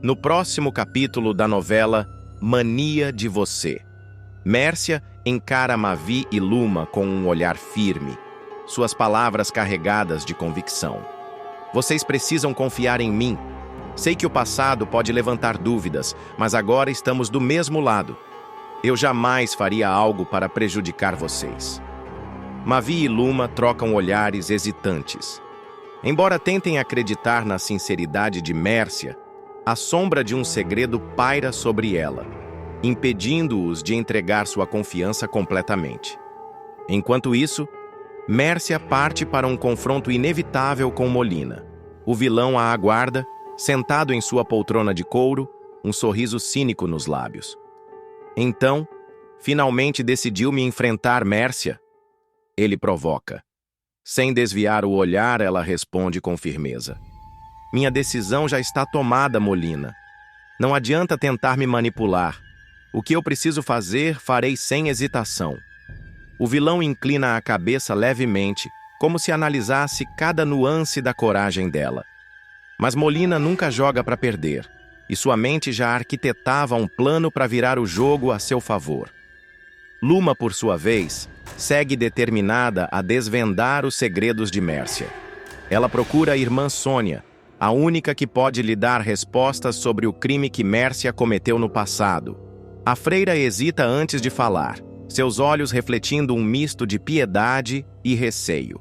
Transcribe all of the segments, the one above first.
No próximo capítulo da novela Mania de Você, Mércia encara Mavi e Luma com um olhar firme, suas palavras carregadas de convicção. Vocês precisam confiar em mim. Sei que o passado pode levantar dúvidas, mas agora estamos do mesmo lado. Eu jamais faria algo para prejudicar vocês. Mavi e Luma trocam olhares hesitantes. Embora tentem acreditar na sinceridade de Mércia, a sombra de um segredo paira sobre ela, impedindo-os de entregar sua confiança completamente. Enquanto isso, Mércia parte para um confronto inevitável com Molina. O vilão a aguarda, sentado em sua poltrona de couro, um sorriso cínico nos lábios. Então, finalmente decidiu me enfrentar, Mércia? Ele provoca. Sem desviar o olhar, ela responde com firmeza. Minha decisão já está tomada, Molina. Não adianta tentar me manipular. O que eu preciso fazer, farei sem hesitação. O vilão inclina a cabeça levemente, como se analisasse cada nuance da coragem dela. Mas Molina nunca joga para perder, e sua mente já arquitetava um plano para virar o jogo a seu favor. Luma, por sua vez, segue determinada a desvendar os segredos de Mércia. Ela procura a irmã Sônia, a única que pode lhe dar respostas sobre o crime que Mércia cometeu no passado. A freira hesita antes de falar, seus olhos refletindo um misto de piedade e receio.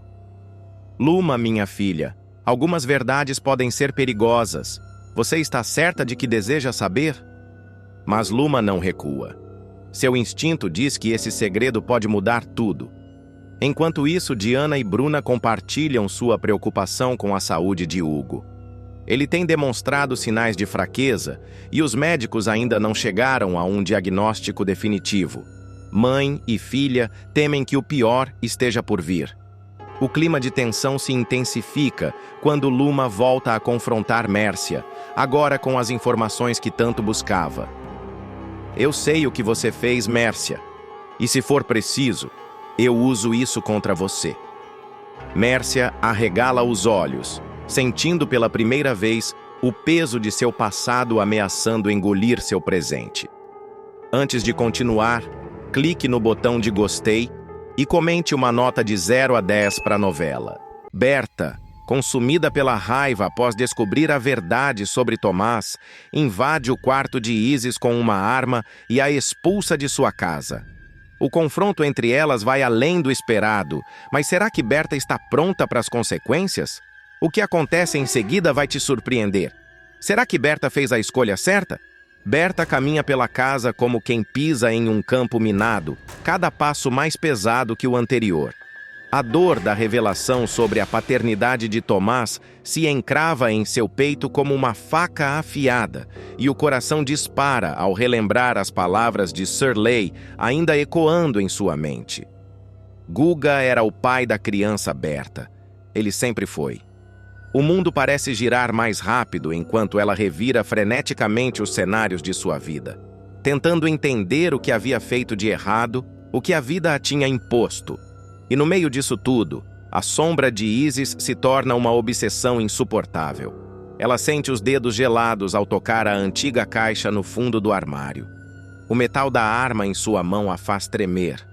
Luma, minha filha, algumas verdades podem ser perigosas. Você está certa de que deseja saber? Mas Luma não recua. Seu instinto diz que esse segredo pode mudar tudo. Enquanto isso, Diana e Bruna compartilham sua preocupação com a saúde de Hugo. Ele tem demonstrado sinais de fraqueza e os médicos ainda não chegaram a um diagnóstico definitivo. Mãe e filha temem que o pior esteja por vir. O clima de tensão se intensifica quando Luma volta a confrontar Mércia, agora com as informações que tanto buscava. Eu sei o que você fez, Mércia, e se for preciso, eu uso isso contra você. Mércia arregala os olhos, sentindo pela primeira vez o peso de seu passado ameaçando engolir seu presente. Antes de continuar, clique no botão de gostei e comente uma nota de 0 a 10 para a novela. Berta, consumida pela raiva após descobrir a verdade sobre Tomás, invade o quarto de Isis com uma arma e a expulsa de sua casa. O confronto entre elas vai além do esperado, mas será que Berta está pronta para as consequências? O que acontece em seguida vai te surpreender. Será que Berta fez a escolha certa? Berta caminha pela casa como quem pisa em um campo minado, cada passo mais pesado que o anterior. A dor da revelação sobre a paternidade de Tomás se encrava em seu peito como uma faca afiada, e o coração dispara ao relembrar as palavras de Shirley ainda ecoando em sua mente. Guga era o pai da criança Berta. Ele sempre foi. O mundo parece girar mais rápido enquanto ela revira freneticamente os cenários de sua vida, tentando entender o que havia feito de errado, o que a vida a tinha imposto. E no meio disso tudo, a sombra de Isis se torna uma obsessão insuportável. Ela sente os dedos gelados ao tocar a antiga caixa no fundo do armário. O metal da arma em sua mão a faz tremer,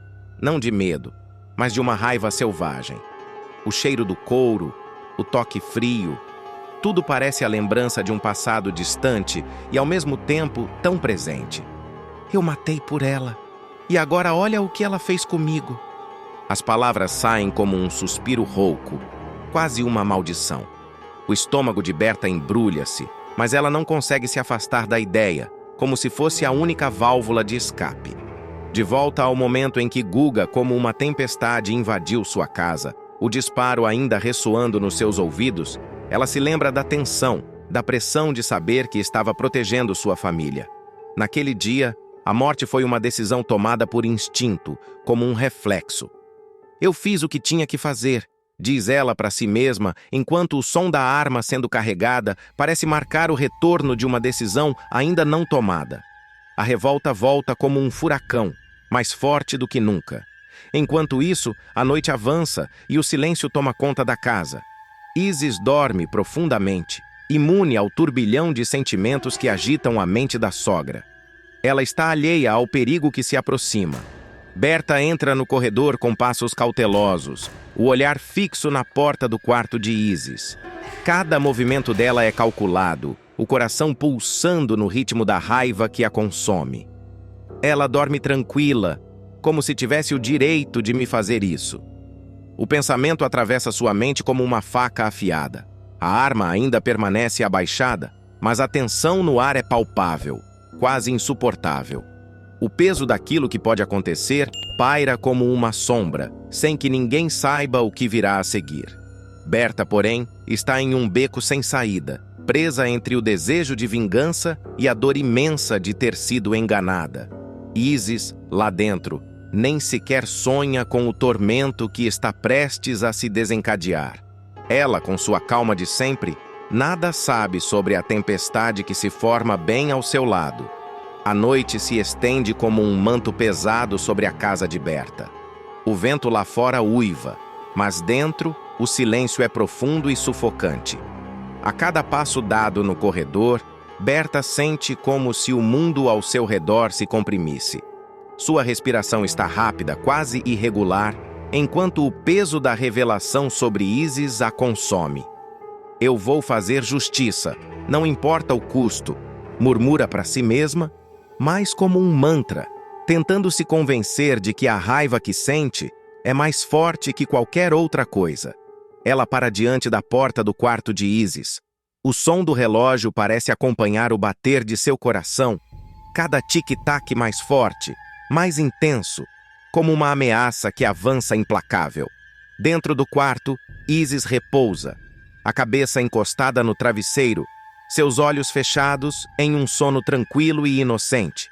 não de medo, mas de uma raiva selvagem. O cheiro do couro, o toque frio, tudo parece a lembrança de um passado distante e, ao mesmo tempo, tão presente. Eu matei por ela, e agora olha o que ela fez comigo. As palavras saem como um suspiro rouco, quase uma maldição. O estômago de Berta embrulha-se, mas ela não consegue se afastar da ideia, como se fosse a única válvula de escape. De volta ao momento em que Guga, como uma tempestade, invadiu sua casa, o disparo ainda ressoando nos seus ouvidos, ela se lembra da tensão, da pressão de saber que estava protegendo sua família. Naquele dia, a morte foi uma decisão tomada por instinto, como um reflexo. Eu fiz o que tinha que fazer, diz ela para si mesma, enquanto o som da arma sendo carregada parece marcar o retorno de uma decisão ainda não tomada. A revolta volta como um furacão, mais forte do que nunca. Enquanto isso, a noite avança e o silêncio toma conta da casa. Isis dorme profundamente, imune ao turbilhão de sentimentos que agitam a mente da sogra. Ela está alheia ao perigo que se aproxima. Berta entra no corredor com passos cautelosos, o olhar fixo na porta do quarto de Isis. Cada movimento dela é calculado, o coração pulsando no ritmo da raiva que a consome. Ela dorme tranquila, como se tivesse o direito de me fazer isso. O pensamento atravessa sua mente como uma faca afiada. A arma ainda permanece abaixada, mas a tensão no ar é palpável, quase insuportável. O peso daquilo que pode acontecer paira como uma sombra, sem que ninguém saiba o que virá a seguir. Berta, porém, está em um beco sem saída, presa entre o desejo de vingança e a dor imensa de ter sido enganada. Isis, lá dentro, nem sequer sonha com o tormento que está prestes a se desencadear. Ela, com sua calma de sempre, nada sabe sobre a tempestade que se forma bem ao seu lado. A noite se estende como um manto pesado sobre a casa de Berta. O vento lá fora uiva, mas dentro o silêncio é profundo e sufocante. A cada passo dado no corredor, Berta sente como se o mundo ao seu redor se comprimisse. Sua respiração está rápida, quase irregular, enquanto o peso da revelação sobre Isis a consome. "Eu vou fazer justiça, não importa o custo", murmura para si mesma, mais como um mantra, tentando se convencer de que a raiva que sente é mais forte que qualquer outra coisa. Ela para diante da porta do quarto de Isis. O som do relógio parece acompanhar o bater de seu coração, cada tic-tac mais forte, mais intenso, como uma ameaça que avança implacável. Dentro do quarto, Isis repousa, a cabeça encostada no travesseiro, seus olhos fechados em um sono tranquilo e inocente.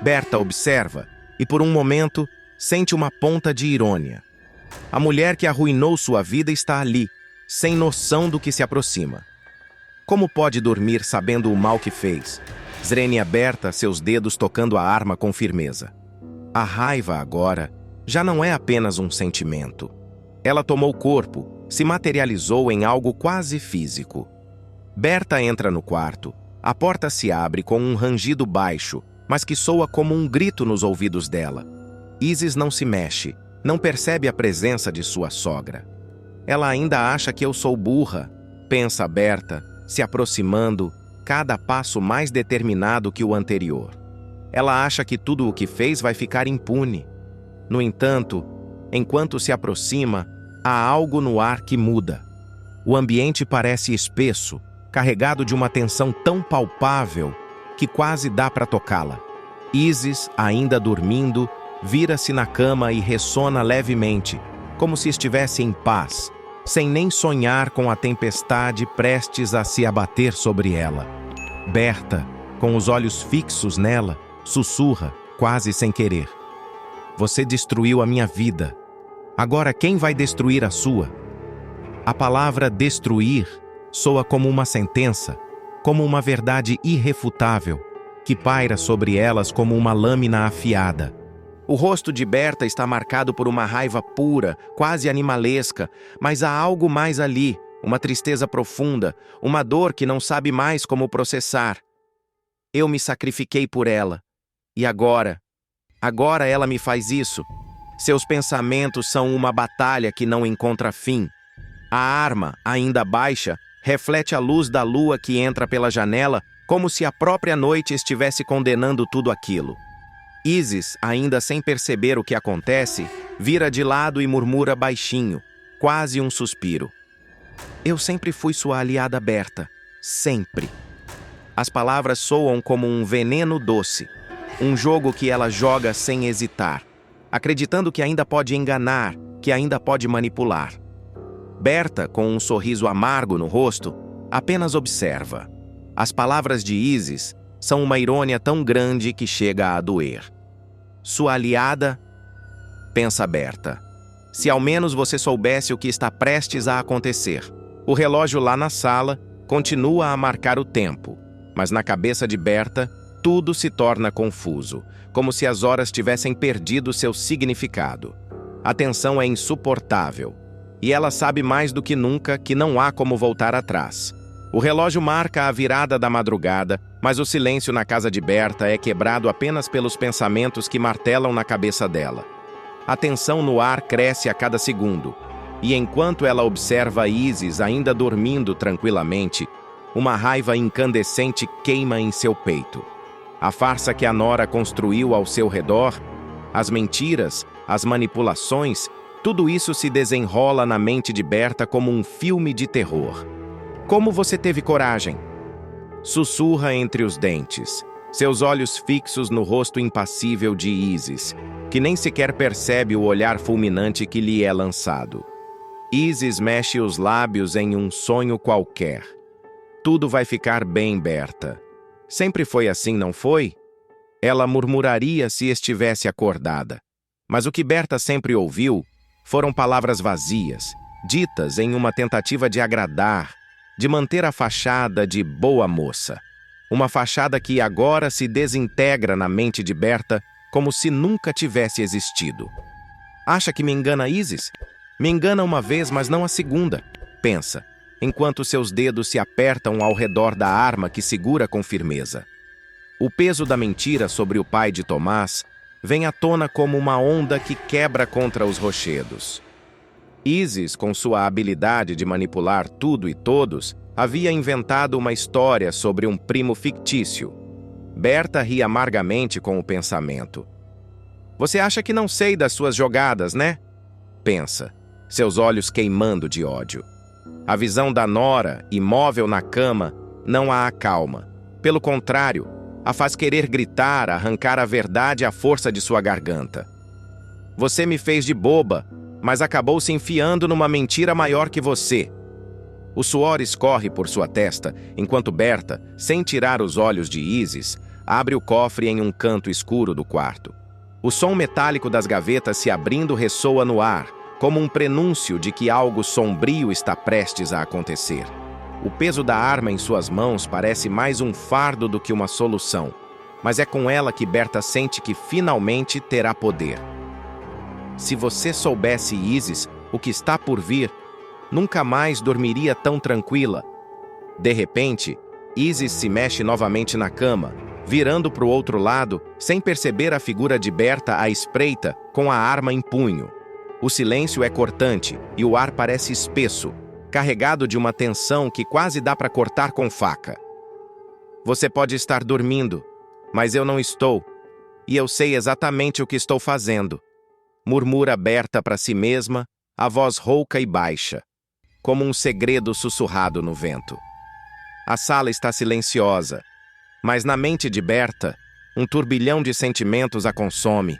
Berta observa e, por um momento, sente uma ponta de irônia. A mulher que arruinou sua vida está ali, sem noção do que se aproxima. Como pode dormir sabendo o mal que fez? Zrenia Berta, seus dedos tocando a arma com firmeza. A raiva agora já não é apenas um sentimento. Ela tomou corpo, se materializou em algo quase físico. Berta entra no quarto. A porta se abre com um rangido baixo, mas que soa como um grito nos ouvidos dela. Isis não se mexe, não percebe a presença de sua sogra. Ela ainda acha que eu sou burra, pensa Berta, se aproximando, cada passo mais determinado que o anterior. Ela acha que tudo o que fez vai ficar impune. No entanto, enquanto se aproxima, há algo no ar que muda. O ambiente parece espesso, carregado de uma tensão tão palpável que quase dá para tocá-la. Isis, ainda dormindo, vira-se na cama e ressona levemente, como se estivesse em paz, sem nem sonhar com a tempestade prestes a se abater sobre ela. Berta, com os olhos fixos nela, sussurra, quase sem querer: "Você destruiu a minha vida. Agora quem vai destruir a sua?" A palavra destruir soa como uma sentença, como uma verdade irrefutável, que paira sobre elas como uma lâmina afiada. O rosto de Berta está marcado por uma raiva pura, quase animalesca, mas há algo mais ali, uma tristeza profunda, uma dor que não sabe mais como processar. Eu me sacrifiquei por ela. E agora ela me faz isso. Seus pensamentos são uma batalha que não encontra fim. A arma, ainda baixa, reflete a luz da lua que entra pela janela, como se a própria noite estivesse condenando tudo aquilo. Isis, ainda sem perceber o que acontece, vira de lado e murmura baixinho, quase um suspiro: "Eu sempre fui sua aliada, Berta. Sempre." As palavras soam como um veneno doce, um jogo que ela joga sem hesitar, acreditando que ainda pode enganar, que ainda pode manipular. Berta, com um sorriso amargo no rosto, apenas observa. As palavras de Isis são uma irônia tão grande que chega a doer. "Sua aliada?" pensa Berta. "Se ao menos você soubesse o que está prestes a acontecer." O relógio lá na sala continua a marcar o tempo, mas na cabeça de Berta, tudo se torna confuso, como se as horas tivessem perdido seu significado. A tensão é insuportável, e ela sabe mais do que nunca que não há como voltar atrás. O relógio marca a virada da madrugada, mas o silêncio na casa de Berta é quebrado apenas pelos pensamentos que martelam na cabeça dela. A tensão no ar cresce a cada segundo, e enquanto ela observa Isis ainda dormindo tranquilamente, uma raiva incandescente queima em seu peito. A farsa que a nora construiu ao seu redor, as mentiras, as manipulações, tudo isso se desenrola na mente de Berta como um filme de terror. Como você teve coragem? Sussurra entre os dentes, seus olhos fixos no rosto impassível de Isis, que nem sequer percebe o olhar fulminante que lhe é lançado. Isis mexe os lábios em um sonho qualquer. Tudo vai ficar bem, Berta. Sempre foi assim, não foi? Ela murmuraria se estivesse acordada. Mas o que Berta sempre ouviu foram palavras vazias, ditas em uma tentativa de agradar, de manter a fachada de boa moça. Uma fachada que agora se desintegra na mente de Berta como se nunca tivesse existido. Acha que me engana, Isis? Me engana uma vez, mas não a segunda, pensa, enquanto seus dedos se apertam ao redor da arma que segura com firmeza. O peso da mentira sobre o pai de Tomás vem à tona como uma onda que quebra contra os rochedos. Isis, com sua habilidade de manipular tudo e todos, havia inventado uma história sobre um primo fictício. Berta ri amargamente com o pensamento. Você acha que não sei das suas jogadas, né? Pensa, seus olhos queimando de ódio. A visão da nora, imóvel na cama, não a acalma. Pelo contrário, a faz querer gritar, arrancar a verdade à força de sua garganta. Você me fez de boba, mas acabou se enfiando numa mentira maior que você. O suor escorre por sua testa, enquanto Berta, sem tirar os olhos de Isis, abre o cofre em um canto escuro do quarto. O som metálico das gavetas se abrindo ressoa no ar, como um prenúncio de que algo sombrio está prestes a acontecer. O peso da arma em suas mãos parece mais um fardo do que uma solução, mas é com ela que Berta sente que finalmente terá poder. Se você soubesse, Isis, o que está por vir, nunca mais dormiria tão tranquila. De repente, Isis se mexe novamente na cama, virando para o outro lado, sem perceber a figura de Berta à espreita, com a arma em punho. O silêncio é cortante e o ar parece espesso, carregado de uma tensão que quase dá para cortar com faca. Você pode estar dormindo, mas eu não estou, e eu sei exatamente o que estou fazendo. Murmura Berta para si mesma, a voz rouca e baixa, como um segredo sussurrado no vento. A sala está silenciosa, mas na mente de Berta, um turbilhão de sentimentos a consome.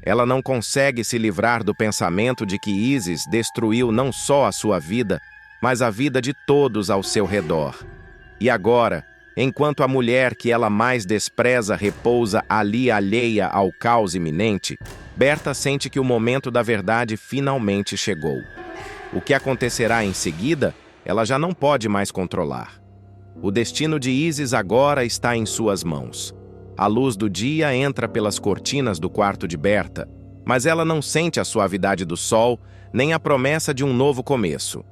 Ela não consegue se livrar do pensamento de que Isis destruiu não só a sua vida, mas a vida de todos ao seu redor. E agora, enquanto a mulher que ela mais despreza repousa ali alheia ao caos iminente, Berta sente que o momento da verdade finalmente chegou. O que acontecerá em seguida, ela já não pode mais controlar. O destino de Isis agora está em suas mãos. A luz do dia entra pelas cortinas do quarto de Berta, mas ela não sente a suavidade do sol, nem a promessa de um novo começo.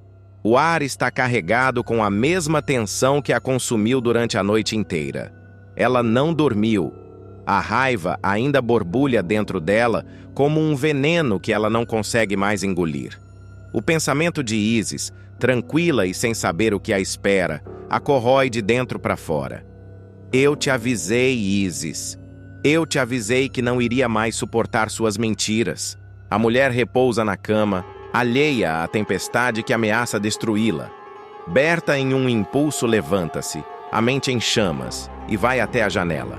O ar está carregado com a mesma tensão que a consumiu durante a noite inteira. Ela não dormiu. A raiva ainda borbulha dentro dela como um veneno que ela não consegue mais engolir. O pensamento de Isis, tranquila e sem saber o que a espera, a corrói de dentro para fora. Eu te avisei, Isis. Eu te avisei que não iria mais suportar suas mentiras. A mulher repousa na cama, alheia à tempestade que ameaça destruí-la. Berta, em um impulso, levanta-se, a mente em chamas, e vai até a janela.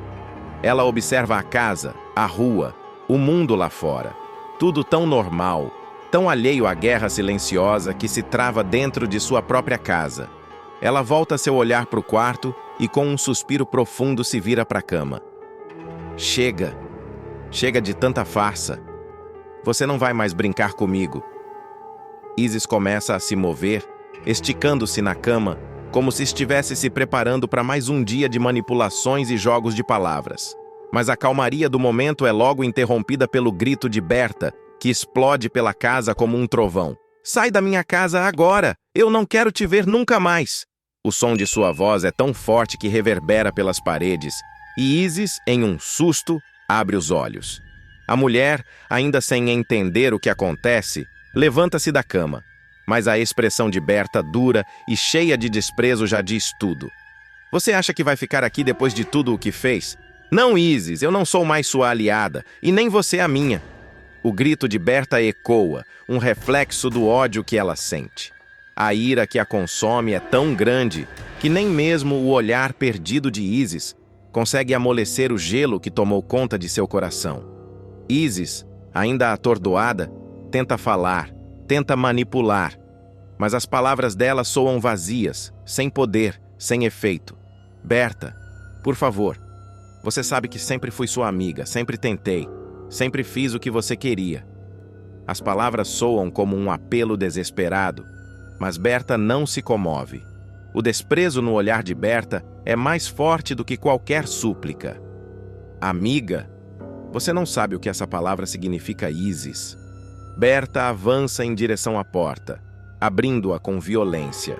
Ela observa a casa, a rua, o mundo lá fora. Tudo tão normal, tão alheio à guerra silenciosa que se trava dentro de sua própria casa. Ela volta seu olhar para o quarto e, com um suspiro profundo, se vira para a cama. Chega. Chega de tanta farsa. Você não vai mais brincar comigo. Isis começa a se mover, esticando-se na cama, como se estivesse se preparando para mais um dia de manipulações e jogos de palavras. Mas a calmaria do momento é logo interrompida pelo grito de Berta, que explode pela casa como um trovão. Sai da minha casa agora! Eu não quero te ver nunca mais! O som de sua voz é tão forte que reverbera pelas paredes, e Isis, em um susto, abre os olhos. A mulher, ainda sem entender o que acontece, levanta-se da cama, mas a expressão de Berta, dura e cheia de desprezo, já diz tudo. Você acha que vai ficar aqui depois de tudo o que fez? Não, Isis, eu não sou mais sua aliada, e nem você a minha. O grito de Berta ecoa, um reflexo do ódio que ela sente. A ira que a consome é tão grande que nem mesmo o olhar perdido de Isis consegue amolecer o gelo que tomou conta de seu coração. Isis, ainda atordoada, tenta falar, tenta manipular, mas as palavras dela soam vazias, sem poder, sem efeito. Berta, por favor, você sabe que sempre fui sua amiga, sempre tentei, sempre fiz o que você queria. As palavras soam como um apelo desesperado, mas Berta não se comove. O desprezo no olhar de Berta é mais forte do que qualquer súplica. Amiga? Você não sabe o que essa palavra significa, Isis. Berta avança em direção à porta, abrindo-a com violência.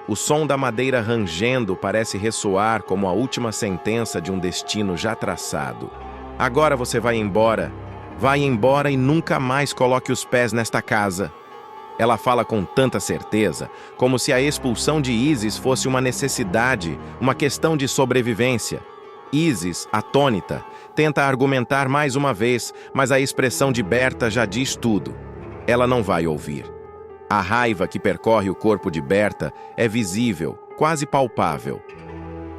O som da madeira rangendo parece ressoar como a última sentença de um destino já traçado. Agora você vai embora e nunca mais coloque os pés nesta casa. Ela fala com tanta certeza, como se a expulsão de Isis fosse uma necessidade, uma questão de sobrevivência. Isis, atônita, tenta argumentar mais uma vez, mas a expressão de Berta já diz tudo. Ela não vai ouvir. A raiva que percorre o corpo de Berta é visível, quase palpável.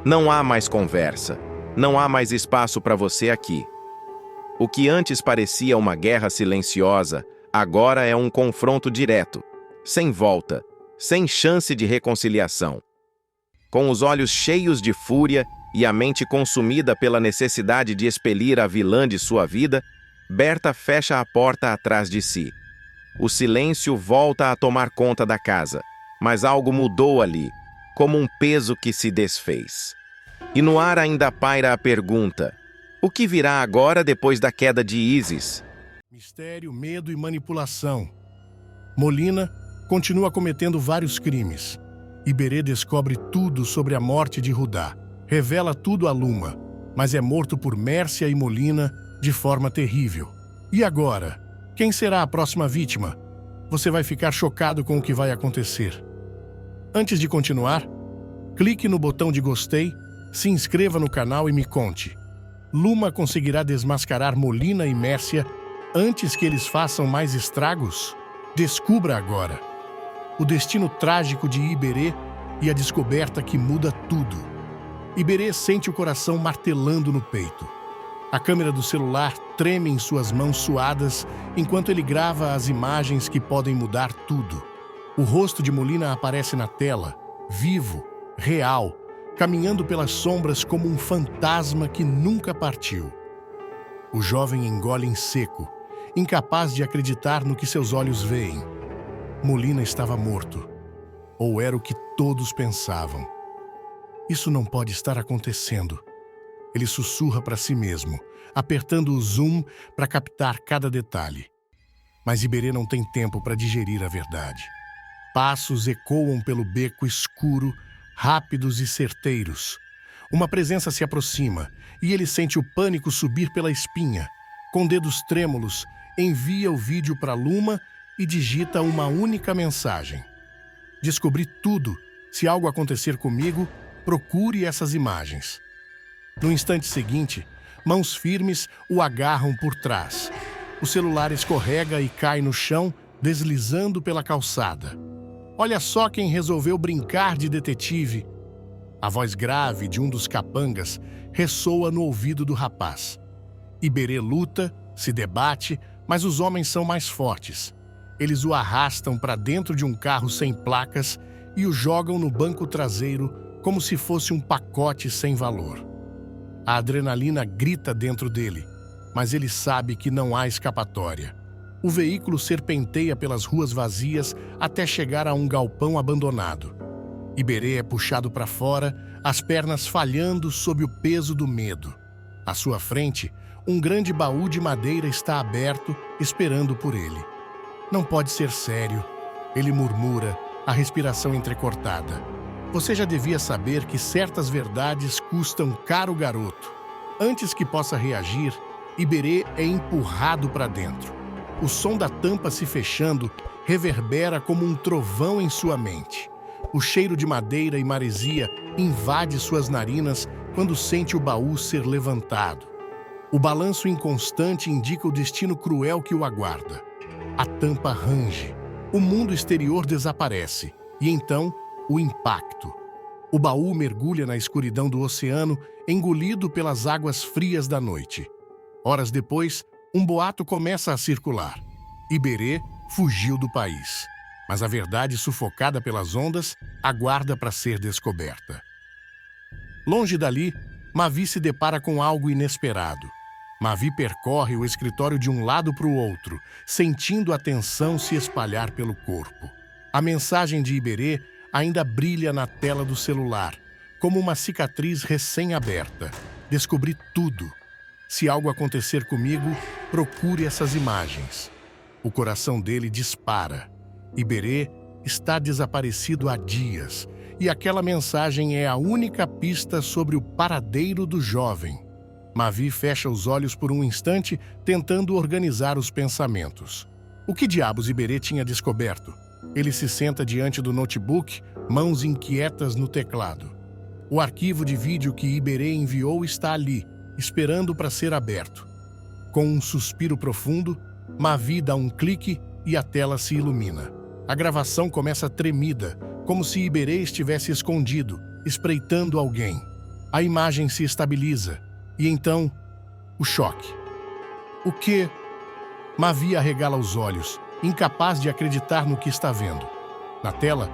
Não há mais conversa. Não há mais espaço para você aqui. O que antes parecia uma guerra silenciosa, agora é um confronto direto, sem volta, sem chance de reconciliação. Com os olhos cheios de fúria e a mente consumida pela necessidade de expelir a vilã de sua vida, Berta fecha a porta atrás de si. O silêncio volta a tomar conta da casa, mas algo mudou ali, como um peso que se desfez. E no ar ainda paira a pergunta: o que virá agora depois da queda de Isis? Mistério, medo e manipulação. Molina continua cometendo vários crimes. Iberê descobre tudo sobre a morte de Rudá. Revela tudo a Luma, mas é morto por Mércia e Molina de forma terrível. E agora? Quem será a próxima vítima? Você vai ficar chocado com o que vai acontecer. Antes de continuar, clique no botão de gostei, se inscreva no canal e me conte. Luma conseguirá desmascarar Molina e Mércia antes que eles façam mais estragos? Descubra agora. O destino trágico de Iberê e a descoberta que muda tudo. Iberê sente o coração martelando no peito. A câmera do celular treme em suas mãos suadas enquanto ele grava as imagens que podem mudar tudo. O rosto de Molina aparece na tela, vivo, real, caminhando pelas sombras como um fantasma que nunca partiu. O jovem engole em seco, incapaz de acreditar no que seus olhos veem. Molina estava morto. Ou era o que todos pensavam. Isso não pode estar acontecendo. Ele sussurra para si mesmo, apertando o zoom para captar cada detalhe. Mas Iberê não tem tempo para digerir a verdade. Passos ecoam pelo beco escuro, rápidos e certeiros. Uma presença se aproxima e ele sente o pânico subir pela espinha. Com dedos trêmulos, envia o vídeo para Luma e digita uma única mensagem. Descobri tudo. Se algo acontecer comigo, procure essas imagens. No instante seguinte, mãos firmes o agarram por trás. O celular escorrega e cai no chão, deslizando pela calçada. Olha só quem resolveu brincar de detetive. A voz grave de um dos capangas ressoa no ouvido do rapaz. Iberê luta, se debate, mas os homens são mais fortes. Eles o arrastam para dentro de um carro sem placas e o jogam no banco traseiro como se fosse um pacote sem valor. A adrenalina grita dentro dele, mas ele sabe que não há escapatória. O veículo serpenteia pelas ruas vazias até chegar a um galpão abandonado. Iberê é puxado para fora, as pernas falhando sob o peso do medo. À sua frente, um grande baú de madeira está aberto, esperando por ele. Não pode ser sério, ele murmura, a respiração entrecortada. Você já devia saber que certas verdades custam caro garoto. Antes que possa reagir, Iberê é empurrado para dentro. O som da tampa se fechando reverbera como um trovão em sua mente. O cheiro de madeira e maresia invade suas narinas quando sente o baú ser levantado. O balanço inconstante indica o destino cruel que o aguarda. A tampa range. O mundo exterior desaparece. E então, o impacto. O baú mergulha na escuridão do oceano, engolido pelas águas frias da noite. Horas depois, um boato começa a circular. Iberê fugiu do país. Mas a verdade, sufocada pelas ondas, aguarda para ser descoberta. Longe dali, Mavi se depara com algo inesperado. Mavi percorre o escritório de um lado para o outro, sentindo a tensão se espalhar pelo corpo. A mensagem de Iberê ainda brilha na tela do celular, como uma cicatriz recém-aberta. Descobri tudo. Se algo acontecer comigo, procure essas imagens. O coração dele dispara. Iberê está desaparecido há dias, e aquela mensagem é a única pista sobre o paradeiro do jovem. Mavi fecha os olhos por um instante, tentando organizar os pensamentos. O que diabos Iberê tinha descoberto? Ele se senta diante do notebook, mãos inquietas no teclado. O arquivo de vídeo que Iberê enviou está ali, esperando para ser aberto. Com um suspiro profundo, Mavi dá um clique e a tela se ilumina. A gravação começa tremida, como se Iberê estivesse escondido, espreitando alguém. A imagem se estabiliza, e então, o choque. O quê? Mavi arregala os olhos, incapaz de acreditar no que está vendo. Na tela,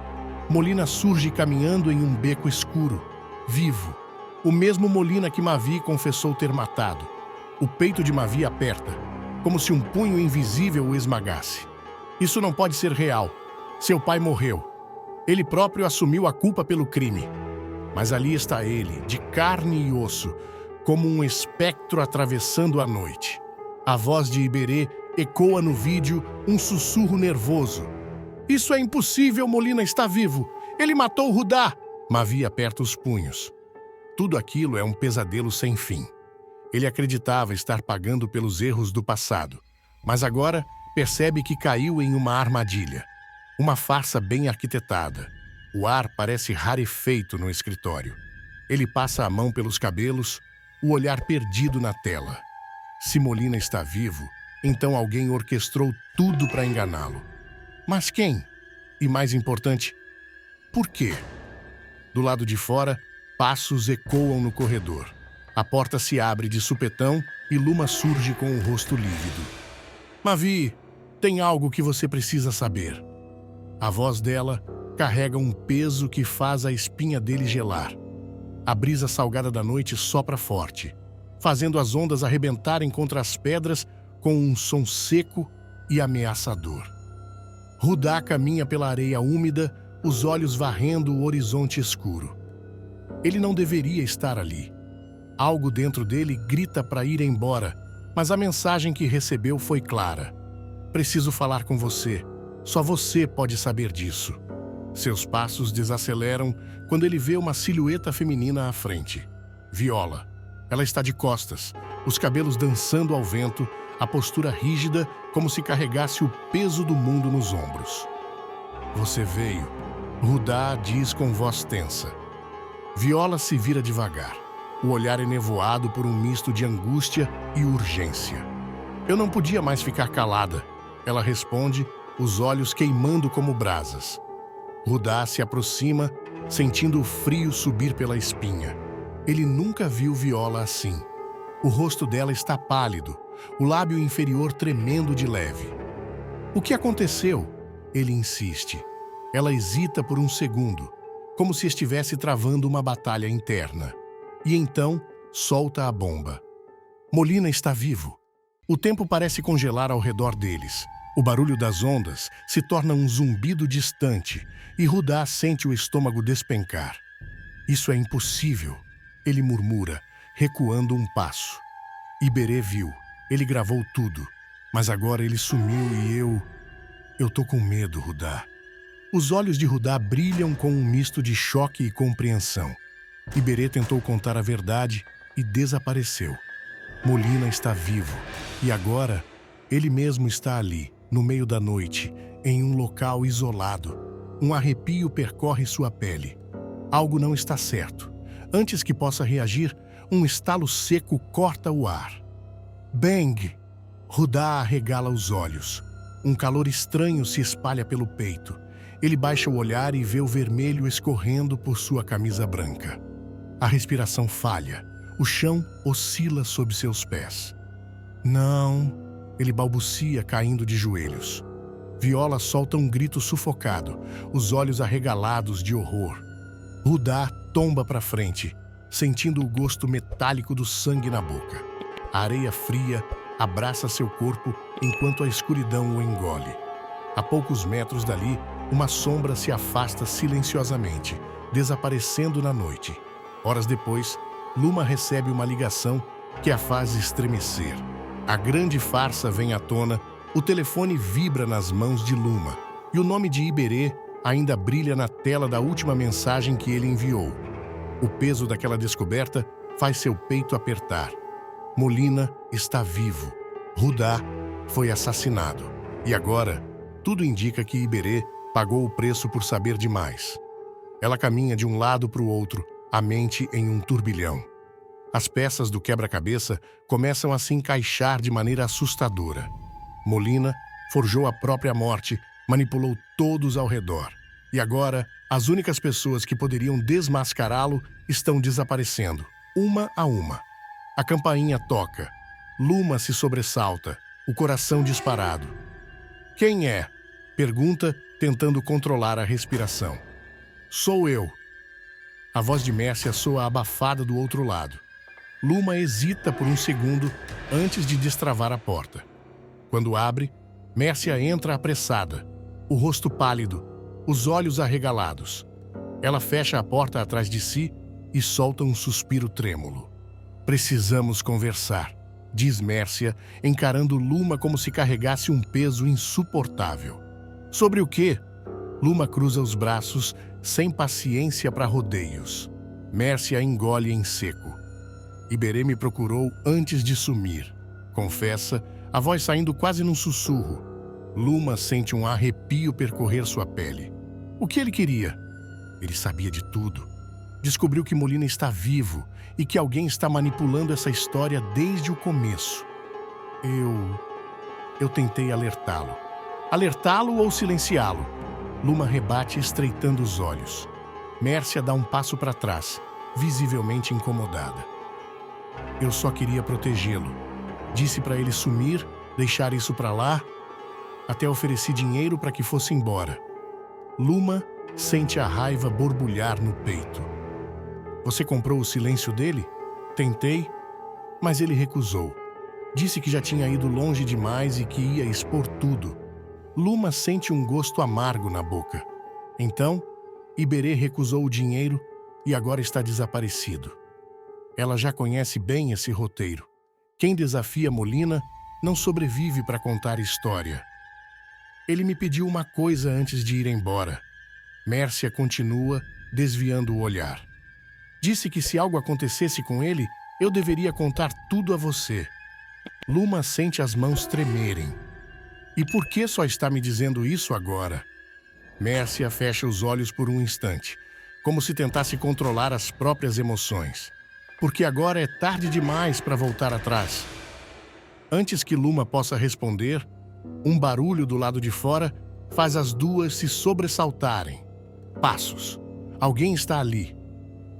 Molina surge caminhando em um beco escuro, vivo. O mesmo Molina que Mavi confessou ter matado. O peito de Mavi aperta, como se um punho invisível o esmagasse. Isso não pode ser real. Seu pai morreu. Ele próprio assumiu a culpa pelo crime. Mas ali está ele, de carne e osso, como um espectro atravessando a noite. A voz de Iberê ecoa no vídeo um sussurro nervoso. Isso é impossível, Molina está vivo. Ele matou Rudá. Mavi aperta os punhos. Tudo aquilo é um pesadelo sem fim. Ele acreditava estar pagando pelos erros do passado, mas agora percebe que caiu em uma armadilha. Uma farsa bem arquitetada. O ar parece rarefeito no escritório. Ele passa a mão pelos cabelos, o olhar perdido na tela. Se Molina está vivo, então alguém orquestrou tudo para enganá-lo. Mas quem? E mais importante, por quê? Do lado de fora, passos ecoam no corredor. A porta se abre de supetão e Luma surge com o rosto lívido. Mavi, tem algo que você precisa saber. A voz dela carrega um peso que faz a espinha dele gelar. A brisa salgada da noite sopra forte, fazendo as ondas arrebentarem contra as pedras com um som seco e ameaçador. Rudá caminha pela areia úmida, os olhos varrendo o horizonte escuro. Ele não deveria estar ali. Algo dentro dele grita para ir embora, mas a mensagem que recebeu foi clara. Preciso falar com você. Só você pode saber disso. Seus passos desaceleram quando ele vê uma silhueta feminina à frente. Viola. Ela está de costas, os cabelos dançando ao vento, a postura rígida como se carregasse o peso do mundo nos ombros. Você veio, Rudá diz com voz tensa. Viola se vira devagar. O olhar é nevoado por um misto de angústia e urgência. Eu não podia mais ficar calada. Ela responde, os olhos queimando como brasas. Rudá se aproxima, sentindo o frio subir pela espinha. Ele nunca viu Viola assim. O rosto dela está pálido, o lábio inferior tremendo de leve. O que aconteceu? Ele insiste. Ela hesita por um segundo, como se estivesse travando uma batalha interna. E então, solta a bomba. Molina está vivo. O tempo parece congelar ao redor deles. O barulho das ondas se torna um zumbido distante e Rudá sente o estômago despencar. Isso é impossível, ele murmura, recuando um passo. Iberê viu. Ele gravou tudo. Mas agora ele sumiu e eu tô com medo, Rudá. Os olhos de Rudá brilham com um misto de choque e compreensão. Iberê tentou contar a verdade e desapareceu. Molina está vivo e agora ele mesmo está ali, no meio da noite, em um local isolado. Um arrepio percorre sua pele. Algo não está certo. Antes que possa reagir, um estalo seco corta o ar. Bang! Rudá arregala os olhos. Um calor estranho se espalha pelo peito. Ele baixa o olhar e vê o vermelho escorrendo por sua camisa branca. A respiração falha. O chão oscila sob seus pés. Não, ele balbucia, caindo de joelhos. Viola solta um grito sufocado, os olhos arregalados de horror. Rudá tomba para frente, sentindo o gosto metálico do sangue na boca. A areia fria abraça seu corpo enquanto a escuridão o engole. A poucos metros dali, uma sombra se afasta silenciosamente, desaparecendo na noite. Horas depois, Luma recebe uma ligação que a faz estremecer. A grande farsa vem à tona, o telefone vibra nas mãos de Luma e o nome de Iberê ainda brilha na tela da última mensagem que ele enviou. O peso daquela descoberta faz seu peito apertar. Molina está vivo. Rudá foi assassinado. E agora, tudo indica que Iberê pagou o preço por saber demais. Ela caminha de um lado para o outro, a mente em um turbilhão. As peças do quebra-cabeça começam a se encaixar de maneira assustadora. Molina forjou a própria morte, manipulou todos ao redor. E agora, as únicas pessoas que poderiam desmascará-lo estão desaparecendo, uma a uma. A campainha toca. Luma se sobressalta, o coração disparado. Quem é? Pergunta, tentando controlar a respiração. Sou eu. A voz de Mércia soa abafada do outro lado. Luma hesita por um segundo antes de destravar a porta. Quando abre, Mércia entra apressada, o rosto pálido, os olhos arregalados. Ela fecha a porta atrás de si e solta um suspiro trêmulo. Precisamos conversar, diz Mércia, encarando Luma como se carregasse um peso insuportável. Sobre o quê? Luma cruza os braços, sem paciência para rodeios. Mércia engole em seco. Iberê me procurou antes de sumir. Confessa, a voz saindo quase num sussurro. Luma sente um arrepio percorrer sua pele. O que ele queria? Ele sabia de tudo. Descobriu que Molina está vivo e que alguém está manipulando essa história desde o começo. Eu tentei alertá-lo. Alertá-lo ou silenciá-lo? Luma rebate, estreitando os olhos. Mércia dá um passo para trás, visivelmente incomodada. Eu só queria protegê-lo. Disse para ele sumir, deixar isso para lá. Até ofereci dinheiro para que fosse embora. Luma sente a raiva borbulhar no peito. Você comprou o silêncio dele? Tentei, mas ele recusou. Disse que já tinha ido longe demais e que ia expor tudo. Luma sente um gosto amargo na boca. Então, Iberê recusou o dinheiro e agora está desaparecido. Ela já conhece bem esse roteiro. Quem desafia Molina não sobrevive para contar história. Ele me pediu uma coisa antes de ir embora. Mércia continua, desviando o olhar. Disse que se algo acontecesse com ele, eu deveria contar tudo a você. Luma sente as mãos tremerem. E por que só está me dizendo isso agora? Mércia fecha os olhos por um instante, como se tentasse controlar as próprias emoções. Porque agora é tarde demais para voltar atrás. Antes que Luma possa responder, um barulho do lado de fora faz as duas se sobressaltarem. Passos. Alguém está ali.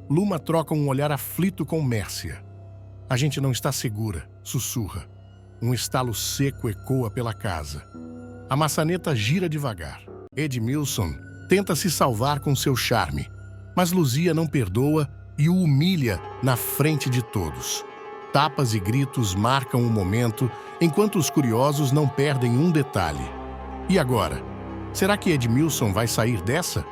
Luma troca um olhar aflito com Mércia. A gente não está segura, sussurra. Um estalo seco ecoa pela casa. A maçaneta gira devagar. Edmilson tenta se salvar com seu charme, mas Luzia não perdoa e o humilha na frente de todos. Tapas e gritos marcam o momento, enquanto os curiosos não perdem um detalhe. E agora? Será que Edmilson vai sair dessa?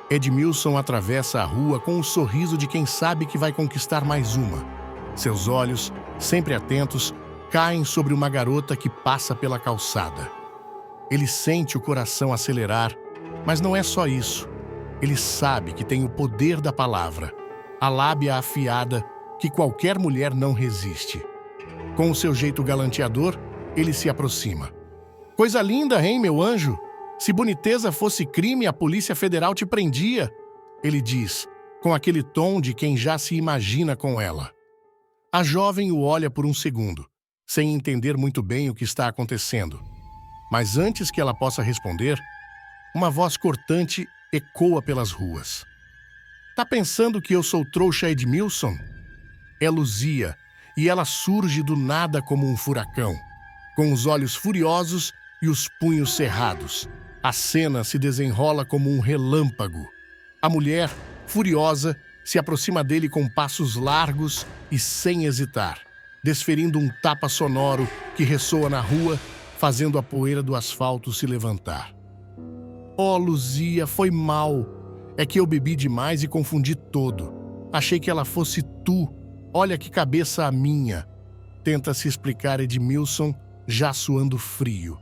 Edmilson atravessa a rua com o sorriso de quem sabe que vai conquistar mais uma. Seus olhos, sempre atentos, caem sobre uma garota que passa pela calçada. Ele sente o coração acelerar Mas não é só isso. Ele sabe que tem o poder da palavra, a lábia afiada que qualquer mulher não resiste. Com o seu jeito galanteador, ele se aproxima. Coisa linda, hein, meu anjo? Se boniteza fosse crime, a Polícia Federal te prendia, ele diz, com aquele tom de quem já se imagina com ela. A jovem o olha por um segundo, sem entender muito bem o que está acontecendo. Mas antes que ela possa responder, uma voz cortante ecoa pelas ruas. Tá pensando que eu sou trouxa Edmilson? É Luzia, e ela surge do nada como um furacão, com os olhos furiosos e os punhos cerrados. A cena se desenrola como um relâmpago. A mulher, furiosa, se aproxima dele com passos largos e sem hesitar, desferindo um tapa sonoro que ressoa na rua, fazendo a poeira do asfalto se levantar. Oh, Luzia, foi mal. É que eu bebi demais e confundi todo. Achei que ela fosse tu. Olha que cabeça a minha. Tenta se explicar Edmilson, já suando frio.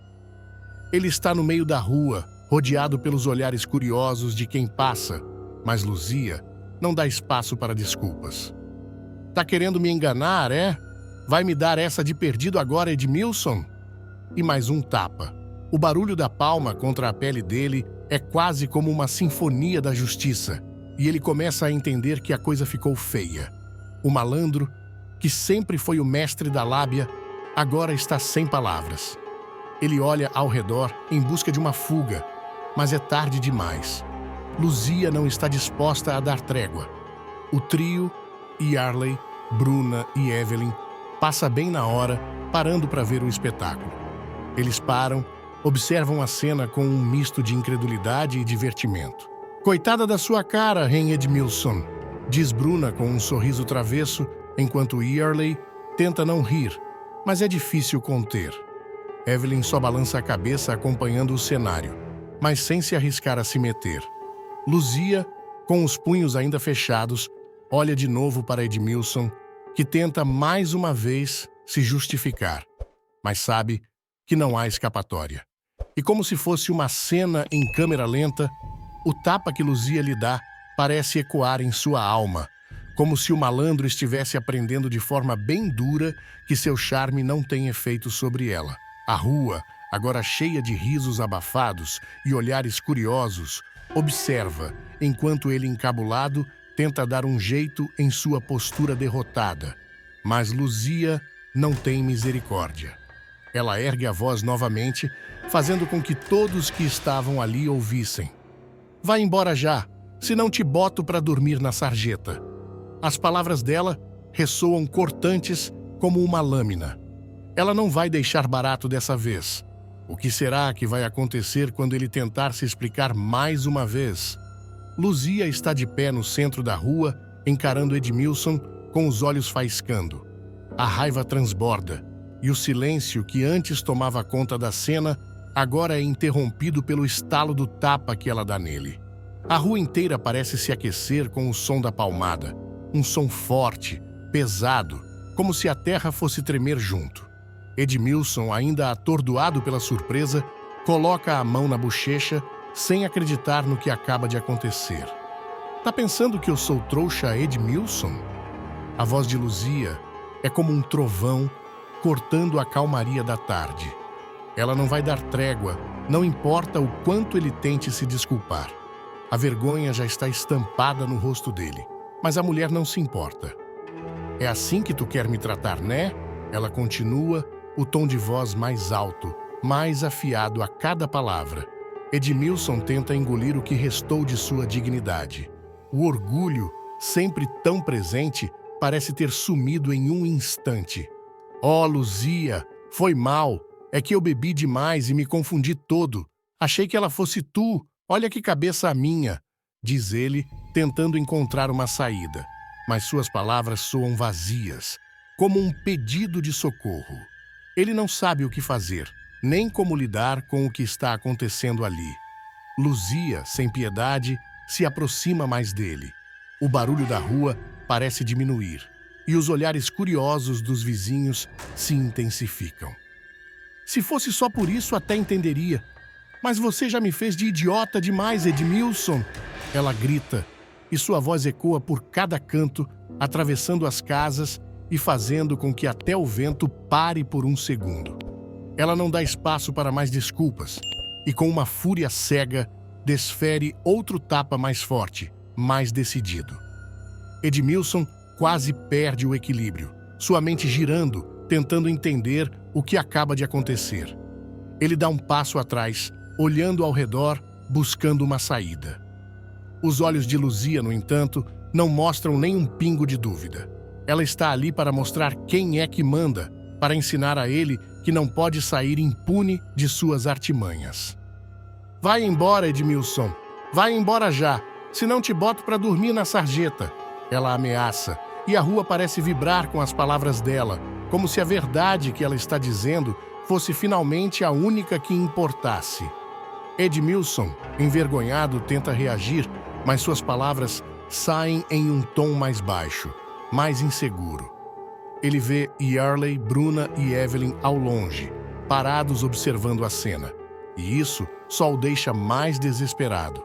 Ele está no meio da rua, rodeado pelos olhares curiosos de quem passa, mas Luzia não dá espaço para desculpas. Tá querendo me enganar, é? Vai me dar essa de perdido agora, Edmilson? E mais um tapa. O barulho da palma contra a pele dele é quase como uma sinfonia da justiça, e ele começa a entender que a coisa ficou feia. O malandro, que sempre foi o mestre da lábia, agora está sem palavras. Ele olha ao redor em busca de uma fuga, mas é tarde demais. Luzia não está disposta a dar trégua. O trio, Yarley, Bruna e Evelyn, passa bem na hora, parando para ver o espetáculo. Eles param, observam a cena com um misto de incredulidade e divertimento. Coitada da sua cara, Hen Edmilson, diz Bruna com um sorriso travesso, enquanto Yarley tenta não rir, mas é difícil conter. Evelyn só balança a cabeça acompanhando o cenário, mas sem se arriscar a se meter. Luzia, com os punhos ainda fechados, olha de novo para Edmilson, que tenta mais uma vez se justificar, mas sabe que não há escapatória. E como se fosse uma cena em câmera lenta, o tapa que Luzia lhe dá parece ecoar em sua alma, como se o malandro estivesse aprendendo de forma bem dura que seu charme não tem efeito sobre ela. A rua, agora cheia de risos abafados e olhares curiosos, observa, enquanto ele encabulado tenta dar um jeito em sua postura derrotada. Mas Luzia não tem misericórdia. Ela ergue a voz novamente, fazendo com que todos que estavam ali ouvissem. Vai embora já, senão te boto para dormir na sarjeta. As palavras dela ressoam cortantes como uma lâmina. Ela não vai deixar barato dessa vez. O que será que vai acontecer quando ele tentar se explicar mais uma vez? Luzia está de pé no centro da rua, encarando Edmilson com os olhos faiscando. A raiva transborda, e o silêncio que antes tomava conta da cena agora é interrompido pelo estalo do tapa que ela dá nele. A rua inteira parece se aquecer com o som da palmada, um som forte, pesado, como se a terra fosse tremer junto. Edmilson, ainda atordoado pela surpresa, coloca a mão na bochecha sem acreditar no que acaba de acontecer. Tá pensando que eu sou trouxa Edmilson? A voz de Luzia é como um trovão cortando a calmaria da tarde. Ela não vai dar trégua, não importa o quanto ele tente se desculpar. A vergonha já está estampada no rosto dele, mas a mulher não se importa. É assim que tu quer me tratar, né? Ela continua, o tom de voz mais alto, mais afiado a cada palavra. Edmilson tenta engolir o que restou de sua dignidade. O orgulho, sempre tão presente, parece ter sumido em um instante. Oh, Luzia, foi mal. É que eu bebi demais e me confundi todo. Achei que ela fosse tu. Olha que cabeça a minha, diz ele, tentando encontrar uma saída. Mas suas palavras soam vazias, como um pedido de socorro. Ele não sabe o que fazer, nem como lidar com o que está acontecendo ali. Luzia, sem piedade, se aproxima mais dele. O barulho da rua parece diminuir, e os olhares curiosos dos vizinhos se intensificam. Se fosse só por isso, até entenderia. Mas você já me fez de idiota demais, Edmilson! Ela grita, e sua voz ecoa por cada canto, atravessando as casas e fazendo com que até o vento pare por um segundo. Ela não dá espaço para mais desculpas, e com uma fúria cega, desfere outro tapa mais forte, mais decidido. Edmilson quase perde o equilíbrio, sua mente girando, tentando entender o que acaba de acontecer. Ele dá um passo atrás, olhando ao redor, buscando uma saída. Os olhos de Luzia, no entanto, não mostram nem um pingo de dúvida. Ela está ali para mostrar quem é que manda, para ensinar a ele que não pode sair impune de suas artimanhas. Vai embora, Edmilson. Vai embora já, senão te boto para dormir na sarjeta. Ela ameaça, e a rua parece vibrar com as palavras dela, como se a verdade que ela está dizendo fosse finalmente a única que importasse. Edmilson, envergonhado, tenta reagir, mas suas palavras saem em um tom mais baixo, mais inseguro. Ele vê Yarley, Bruna e Evelyn ao longe, parados observando a cena. E isso só o deixa mais desesperado.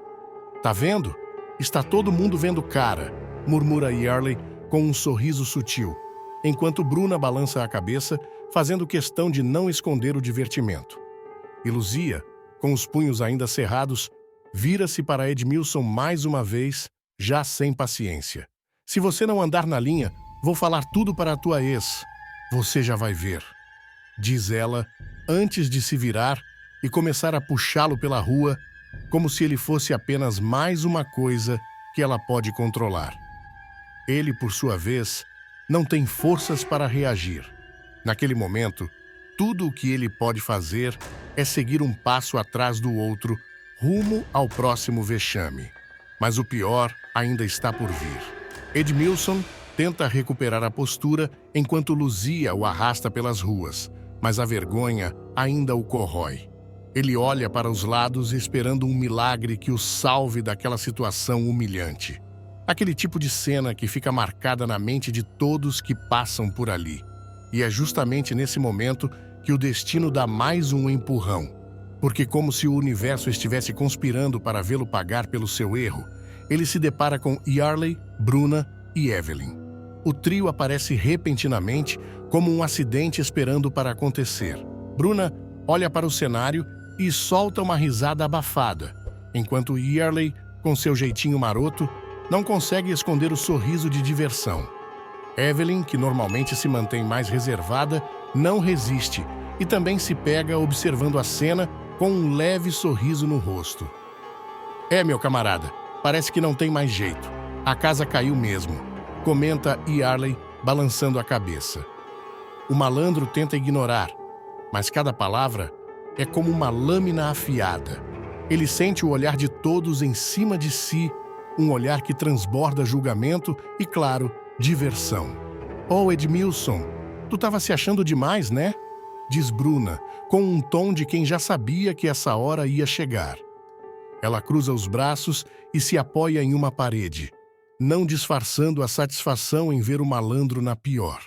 Tá vendo? Está todo mundo vendo cara, murmura Yarley com um sorriso sutil, enquanto Bruna balança a cabeça, fazendo questão de não esconder o divertimento. E Luzia, com os punhos ainda cerrados, vira-se para Edmilson mais uma vez, já sem paciência. Se você não andar na linha, vou falar tudo para a tua ex. Você já vai ver, diz ela, antes de se virar e começar a puxá-lo pela rua, como se ele fosse apenas mais uma coisa que ela pode controlar. Ele, por sua vez, não tem forças para reagir. Naquele momento, tudo o que ele pode fazer é seguir um passo atrás do outro, rumo ao próximo vexame. Mas o pior ainda está por vir. Edmilson tenta recuperar a postura enquanto Luzia o arrasta pelas ruas, mas a vergonha ainda o corrói. Ele olha para os lados esperando um milagre que o salve daquela situação humilhante. Aquele tipo de cena que fica marcada na mente de todos que passam por ali. E é justamente nesse momento que o destino dá mais um empurrão. Porque como se o universo estivesse conspirando para vê-lo pagar pelo seu erro, ele se depara com Yarley, Bruna e Evelyn. O trio aparece repentinamente como um acidente esperando para acontecer. Bruna olha para o cenário e solta uma risada abafada, enquanto Yarley, com seu jeitinho maroto, não consegue esconder o sorriso de diversão. Evelyn, que normalmente se mantém mais reservada, não resiste e também se pega observando a cena com um leve sorriso no rosto. Meu camarada, parece que não tem mais jeito. A casa caiu mesmo, comenta Yarley, balançando a cabeça. O malandro tenta ignorar, mas cada palavra é como uma lâmina afiada. Ele sente o olhar de todos em cima de si, um olhar que transborda julgamento e, claro, diversão. Oh, Edmilson, tu estava se achando demais, né? Diz Bruna, com um tom de quem já sabia que essa hora ia chegar. Ela cruza os braços e se apoia em uma parede, não disfarçando a satisfação em ver o malandro na pior.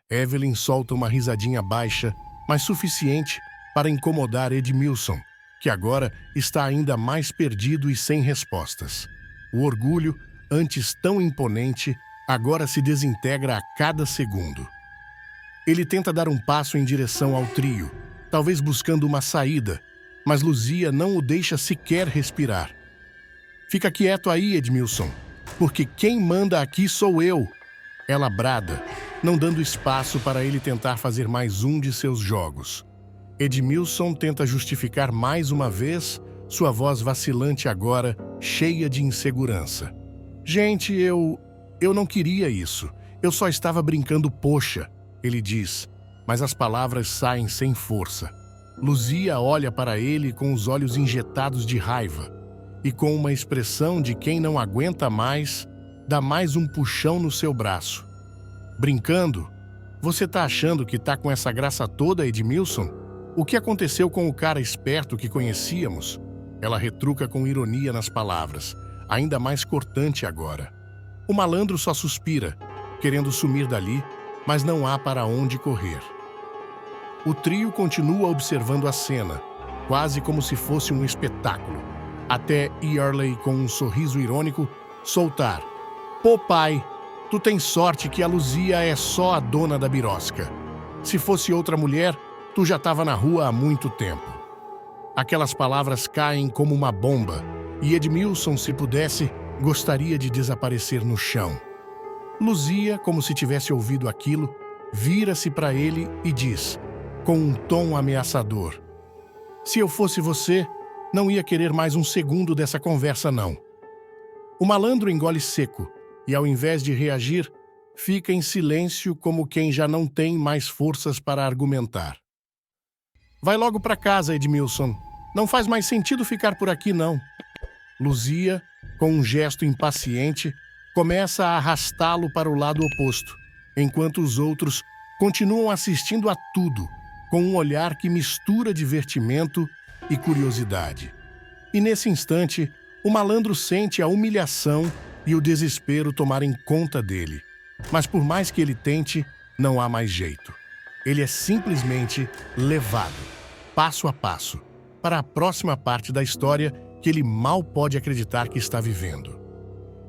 Evelyn solta uma risadinha baixa, mas suficiente para incomodar Edmilson, que agora está ainda mais perdido e sem respostas. O orgulho, antes tão imponente, agora se desintegra a cada segundo. Ele tenta dar um passo em direção ao trio, talvez buscando uma saída, mas Luzia não o deixa sequer respirar. Fica quieto aí, Edmilson, porque quem manda aqui sou eu. Ela brada, não dando espaço para ele tentar fazer mais um de seus jogos. Edmilson tenta justificar mais uma vez, sua voz vacilante agora, cheia de insegurança. Gente, eu não queria isso. Eu só estava brincando poxa, ele diz, mas as palavras saem sem força. Luzia olha para ele com os olhos injetados de raiva e com uma expressão de quem não aguenta mais, dá mais um puxão no seu braço. Brincando? Você tá achando que tá com essa graça toda, Edmilson? O que aconteceu com o cara esperto que conhecíamos? Ela retruca com ironia nas palavras, ainda mais cortante agora. O malandro só suspira, querendo sumir dali, mas não há para onde correr. O trio continua observando a cena, quase como se fosse um espetáculo, até Yearley, com um sorriso irônico, soltar: "Pô, pai, tu tens sorte que a Luzia é só a dona da birosca. Se fosse outra mulher, tu já estava na rua há muito tempo." Aquelas palavras caem como uma bomba, e Edmilson, se pudesse, gostaria de desaparecer no chão. Luzia, como se tivesse ouvido aquilo, vira-se para ele e diz, com um tom ameaçador: "Se eu fosse você, não ia querer mais um segundo dessa conversa, não." O malandro engole seco e, ao invés de reagir, fica em silêncio como quem já não tem mais forças para argumentar. "Vai logo para casa, Edmilson. Não faz mais sentido ficar por aqui, não." Luzia, com um gesto impaciente, começa a arrastá-lo para o lado oposto, enquanto os outros continuam assistindo a tudo, com um olhar que mistura divertimento e curiosidade. E nesse instante, o malandro sente a humilhação e o desespero tomarem conta dele. Mas por mais que ele tente, não há mais jeito. Ele é simplesmente levado, passo a passo, para a próxima parte da história que ele mal pode acreditar que está vivendo.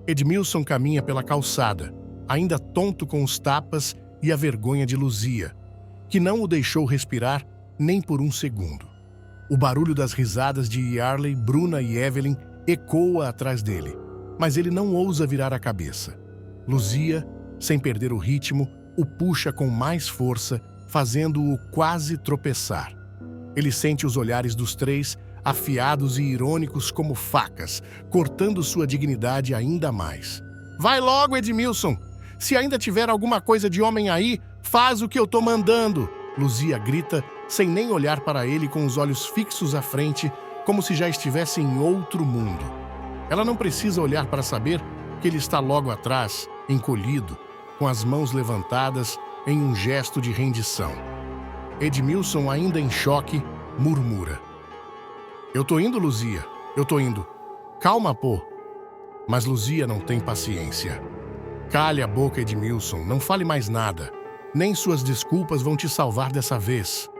Edmilson caminha pela calçada, ainda tonto com os tapas e a vergonha de Luzia, que não o deixou respirar nem por um segundo. O barulho das risadas de Yearley, Bruna e Evelyn ecoa atrás dele, mas ele não ousa virar a cabeça. Luzia, sem perder o ritmo, o puxa com mais força, fazendo-o quase tropeçar. Ele sente os olhares dos três, afiados e irônicos como facas, cortando sua dignidade ainda mais. "Vai logo, Edmilson! Se ainda tiver alguma coisa de homem aí, faz o que eu tô mandando!" Luzia grita, sem nem olhar para ele, com os olhos fixos à frente, como se já estivesse em outro mundo. Ela não precisa olhar para saber que ele está logo atrás, encolhido, com as mãos levantadas em um gesto de rendição. Edmilson, ainda em choque, murmura: "Eu tô indo, Luzia, eu tô indo. Calma, pô." Mas Luzia não tem paciência. "Cale a boca, Edmilson, não fale mais nada. Nem suas desculpas vão te salvar dessa vez."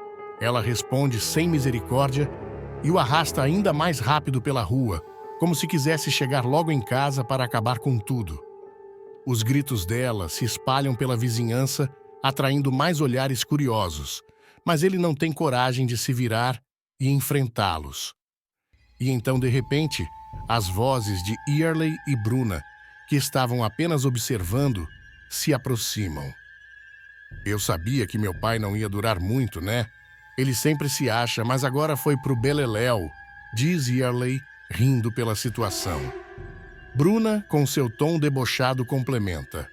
Ela responde sem misericórdia e o arrasta ainda mais rápido pela rua, como se quisesse chegar logo em casa para acabar com tudo. Os gritos dela se espalham pela vizinhança, atraindo mais olhares curiosos, mas ele não tem coragem de se virar e enfrentá-los. E então, de repente, as vozes de Yearley e Bruna, que estavam apenas observando, se aproximam. "Eu sabia que meu pai não ia durar muito, né? Ele sempre se acha, mas agora foi pro beleléu", diz Yearley, rindo pela situação. Bruna, com seu tom debochado, complementa: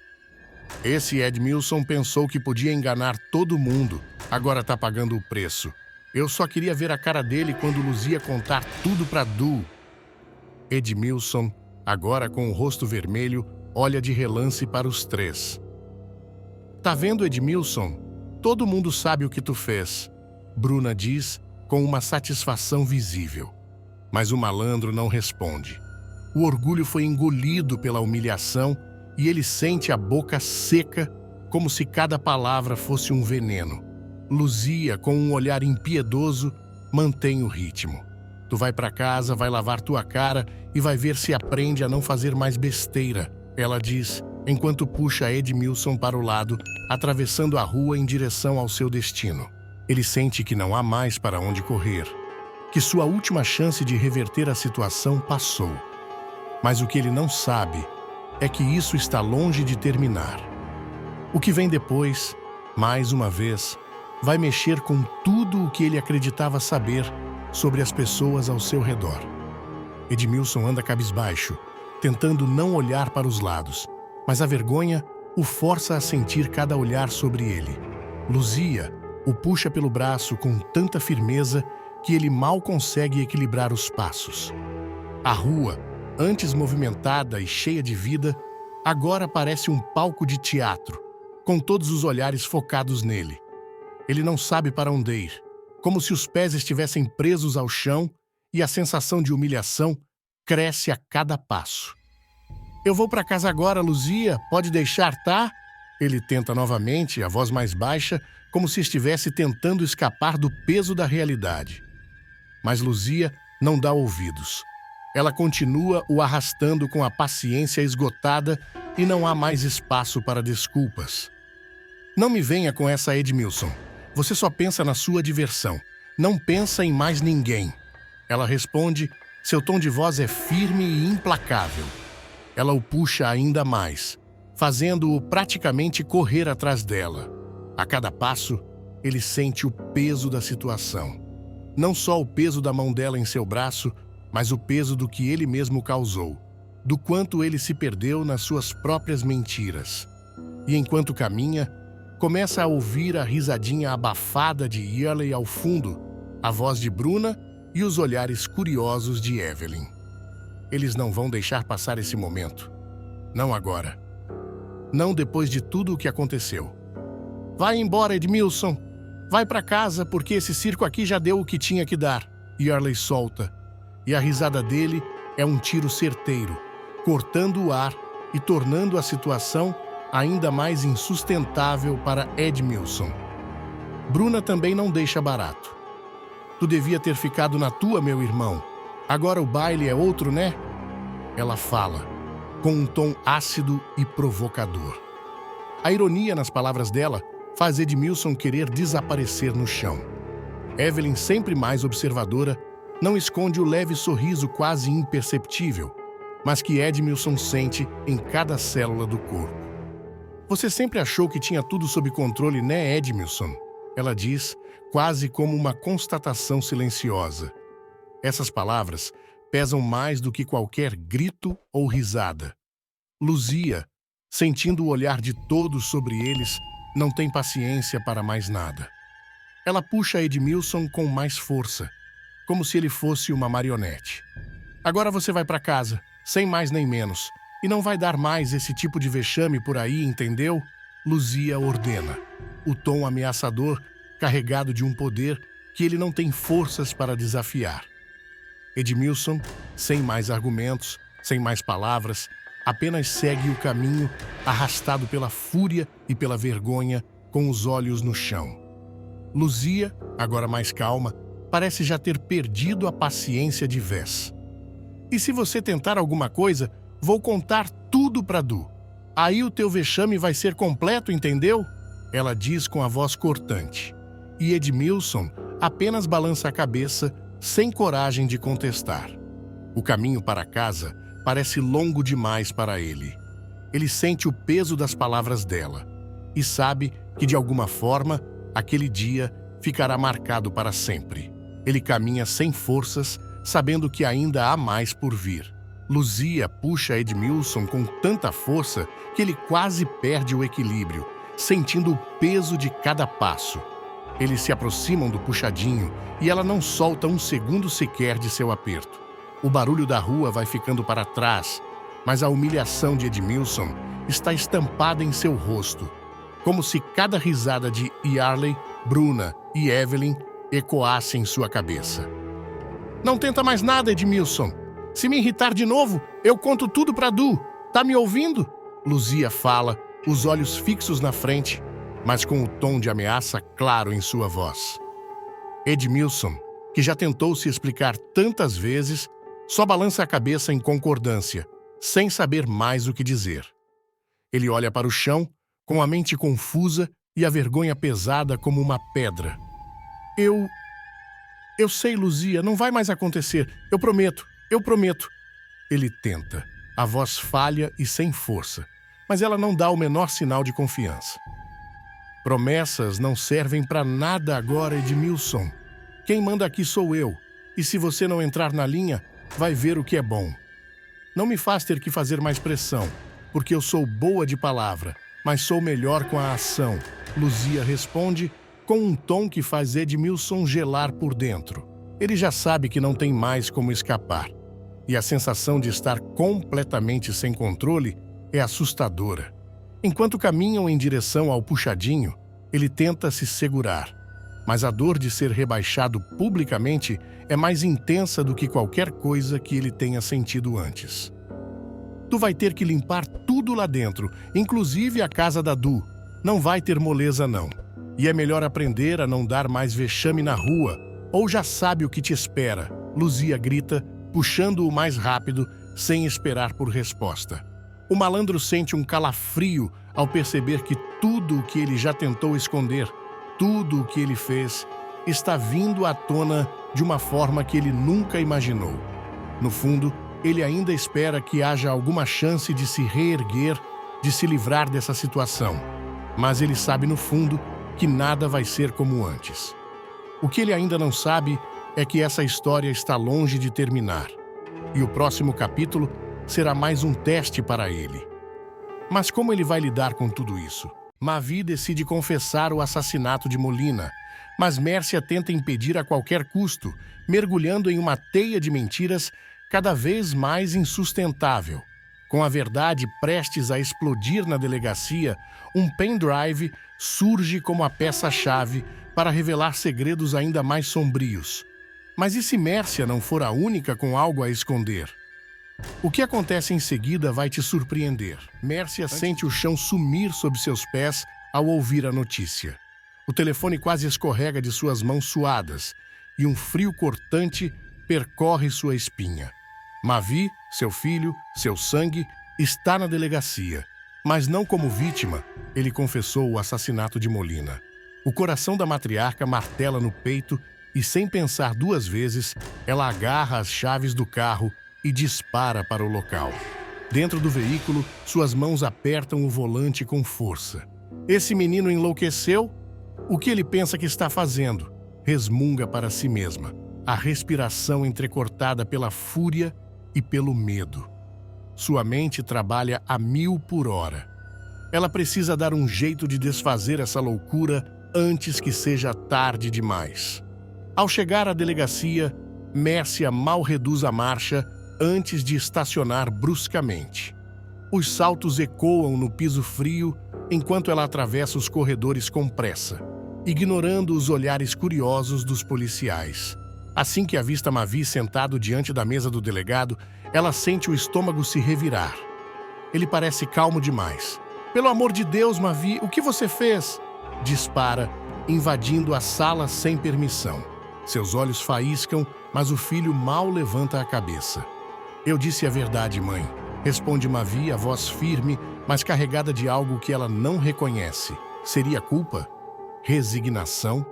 "Esse Edmilson pensou que podia enganar todo mundo, agora tá pagando o preço. Eu só queria ver a cara dele quando Luzia contar tudo pra Du." Edmilson, agora com o rosto vermelho, olha de relance para os três. "Tá vendo, Edmilson? Todo mundo sabe o que tu fez", Bruna diz com uma satisfação visível. Mas o malandro não responde. O orgulho foi engolido pela humilhação e ele sente a boca seca, como se cada palavra fosse um veneno. Luzia, com um olhar impiedoso, mantém o ritmo. "Tu vai pra casa, vai lavar tua cara e vai ver se aprende a não fazer mais besteira", ela diz, enquanto puxa Edmilson para o lado, atravessando a rua em direção ao seu destino. Ele sente que não há mais para onde correr, que sua última chance de reverter a situação passou. Mas o que ele não sabe é que isso está longe de terminar. O que vem depois, mais uma vez, vai mexer com tudo o que ele acreditava saber sobre as pessoas ao seu redor. Edmilson anda cabisbaixo, tentando não olhar para os lados, mas a vergonha o força a sentir cada olhar sobre ele. Luzia o puxa pelo braço com tanta firmeza que ele mal consegue equilibrar os passos. A rua, antes movimentada e cheia de vida, agora parece um palco de teatro, com todos os olhares focados nele. Ele não sabe para onde ir, como se os pés estivessem presos ao chão, e a sensação de humilhação cresce a cada passo. "Eu vou para casa agora, Luzia, pode deixar, tá?" Ele tenta novamente, a voz mais baixa, como se estivesse tentando escapar do peso da realidade. Mas Luzia não dá ouvidos. Ela continua o arrastando com a paciência esgotada e não há mais espaço para desculpas. Não me venha com essa, Edmilson. Você só pensa na sua diversão. Não pensa em mais ninguém. Ela responde, seu tom de voz é firme e implacável. Ela o puxa ainda mais, fazendo-o praticamente correr atrás dela. A cada passo, ele sente o peso da situação. Não só o peso da mão dela em seu braço, mas o peso do que ele mesmo causou, do quanto ele se perdeu nas suas próprias mentiras. E enquanto caminha, começa a ouvir a risadinha abafada de Yearley ao fundo, a voz de Bruna e os olhares curiosos de Evelyn. Eles não vão deixar passar esse momento. Não agora. Não depois de tudo o que aconteceu. Vai embora, Edmilson. Vai para casa, porque esse circo aqui já deu o que tinha que dar. Yearley solta. E a risada dele é um tiro certeiro, cortando o ar e tornando a situação ainda mais insustentável para Edmilson. Bruna também não deixa barato. Tu devia ter ficado na tua, meu irmão. Agora o baile é outro, né? Ela fala, com um tom ácido e provocador. A ironia nas palavras dela faz Edmilson querer desaparecer no chão. Evelyn, sempre mais observadora, não esconde o leve sorriso quase imperceptível, mas que Edmilson sente em cada célula do corpo. Você sempre achou que tinha tudo sob controle, né, Edmilson? Ela diz, quase como uma constatação silenciosa. Essas palavras pesam mais do que qualquer grito ou risada. Luzia, sentindo o olhar de todos sobre eles, não tem paciência para mais nada. Ela puxa Edmilson com mais força, como se ele fosse uma marionete. Agora você vai para casa, sem mais nem menos, e não vai dar mais esse tipo de vexame por aí, entendeu? Luzia ordena, o tom ameaçador carregado de um poder que ele não tem forças para desafiar. Edmilson, sem mais argumentos, sem mais palavras, apenas segue o caminho, arrastado pela fúria e pela vergonha, com os olhos no chão. Luzia, agora mais calma, parece já ter perdido a paciência de vez. E se você tentar alguma coisa, vou contar tudo pra Du. Aí o teu vexame vai ser completo, entendeu? Ela diz com a voz cortante. E Edmilson apenas balança a cabeça, sem coragem de contestar. O caminho para casa parece longo demais para ele. Ele sente o peso das palavras dela e sabe que, de alguma forma, aquele dia ficará marcado para sempre. Ele caminha sem forças, sabendo que ainda há mais por vir. Luzia puxa Edmilson com tanta força que ele quase perde o equilíbrio, sentindo o peso de cada passo. Eles se aproximam do puxadinho e ela não solta um segundo sequer de seu aperto. O barulho da rua vai ficando para trás, mas a humilhação de Edmilson está estampada em seu rosto, como se cada risada de Yearley, Bruna e Evelyn ecoasse em sua cabeça. Não tenta mais nada, Edmilson. Se me irritar de novo, eu conto tudo pra Du. Tá me ouvindo? Luzia fala, os olhos fixos na frente, mas com o tom de ameaça claro em sua voz. Edmilson, que já tentou se explicar tantas vezes, só balança a cabeça em concordância, sem saber mais o que dizer. Ele olha para o chão, com a mente confusa e a vergonha pesada como uma pedra. Eu sei, Luzia, não vai mais acontecer. Eu prometo. Ele tenta. A voz falha e sem força, mas ela não dá o menor sinal de confiança. Promessas não servem para nada agora, Edmilson. Quem manda aqui sou eu, e se você não entrar na linha, vai ver o que é bom. Não me faz ter que fazer mais pressão, porque eu sou boa de palavra, mas sou melhor com a ação, Luzia responde com um tom que faz Edmilson gelar por dentro. Ele já sabe que não tem mais como escapar, e a sensação de estar completamente sem controle é assustadora. Enquanto caminham em direção ao puxadinho, ele tenta se segurar, mas a dor de ser rebaixado publicamente é mais intensa do que qualquer coisa que ele tenha sentido antes. Tu vai ter que limpar tudo lá dentro, inclusive a casa da Du. Não vai ter moleza, não. E é melhor aprender a não dar mais vexame na rua, Ou já sabe o que te espera, Luzia grita, puxando-o mais rápido, sem esperar por resposta. O malandro sente um calafrio ao perceber que tudo o que ele já tentou esconder, tudo o que ele fez, está vindo à tona de uma forma que ele nunca imaginou. No fundo, ele ainda espera que haja alguma chance de se reerguer, de se livrar dessa situação. Mas ele sabe no fundo que nada vai ser como antes. O que ele ainda não sabe é que essa história está longe de terminar. E o próximo capítulo será mais um teste para ele. Mas como ele vai lidar com tudo isso? Mavi decide confessar o assassinato de Molina, mas Mércia tenta impedir a qualquer custo, mergulhando em uma teia de mentiras cada vez mais insustentável. Com a verdade prestes a explodir na delegacia, um pendrive surge como a peça-chave para revelar segredos ainda mais sombrios. Mas e se Mércia não for a única com algo a esconder? O que acontece em seguida vai te surpreender. Mércia sente o chão sumir sob seus pés ao ouvir a notícia. O telefone quase escorrega de suas mãos suadas e um frio cortante percorre sua espinha. Mavi, seu filho, seu sangue, está na delegacia, mas não como vítima, ele confessou o assassinato de Molina. O coração da matriarca martela no peito e, sem pensar duas vezes, ela agarra as chaves do carro e dispara para o local. Dentro do veículo, suas mãos apertam o volante com força. Esse menino enlouqueceu? O que ele pensa que está fazendo? Resmunga para si mesma, a respiração entrecortada pela fúria e pelo medo. Sua mente trabalha a 1000 por hora. Ela precisa dar um jeito de desfazer essa loucura antes que seja tarde demais. Ao chegar à delegacia, Mércia mal reduz a marcha antes de estacionar bruscamente. Os saltos ecoam no piso frio enquanto ela atravessa os corredores com pressa, ignorando os olhares curiosos dos policiais. Assim que avista Mavi sentado diante da mesa do delegado, ela sente o estômago se revirar. Ele parece calmo demais. "Pelo amor de Deus, Mavi, o que você fez?" Dispara, invadindo a sala sem permissão. Seus olhos faiscam, mas o filho mal levanta a cabeça. "Eu disse a verdade, mãe", responde Mavi, a voz firme, mas carregada de algo que ela não reconhece. Seria culpa? Resignação?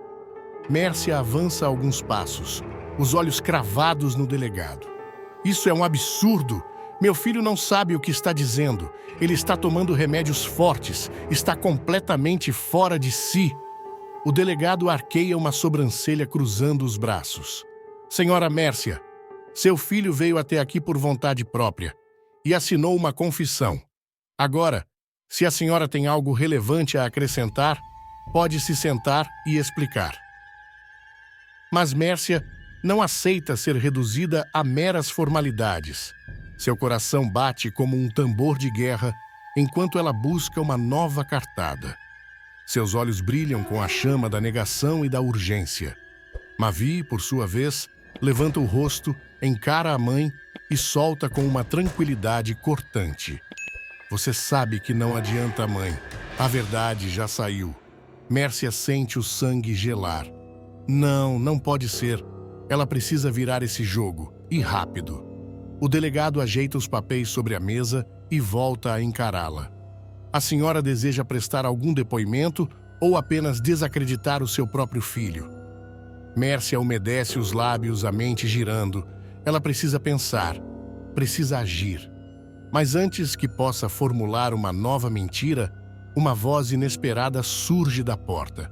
Mércia avança alguns passos, os olhos cravados no delegado. "Isso é um absurdo! Meu filho não sabe o que está dizendo. Ele está tomando remédios fortes, está completamente fora de si." O delegado arqueia uma sobrancelha cruzando os braços. "Senhora Mércia, seu filho veio até aqui por vontade própria e assinou uma confissão. Agora, se a senhora tem algo relevante a acrescentar, pode se sentar e explicar." Mas Mércia não aceita ser reduzida a meras formalidades. Seu coração bate como um tambor de guerra enquanto ela busca uma nova cartada. Seus olhos brilham com a chama da negação e da urgência. Mavi, por sua vez, levanta o rosto, encara a mãe e solta com uma tranquilidade cortante. "Você sabe que não adianta, mãe. A verdade já saiu." Mércia sente o sangue gelar. Não pode ser. Ela precisa virar esse jogo, e rápido. O delegado ajeita os papéis sobre a mesa e volta a encará-la. "A senhora deseja prestar algum depoimento ou apenas desacreditar o seu próprio filho?" Mércia umedece os lábios, a mente girando. Ela precisa pensar, precisa agir. Mas antes que possa formular uma nova mentira, uma voz inesperada surge da porta.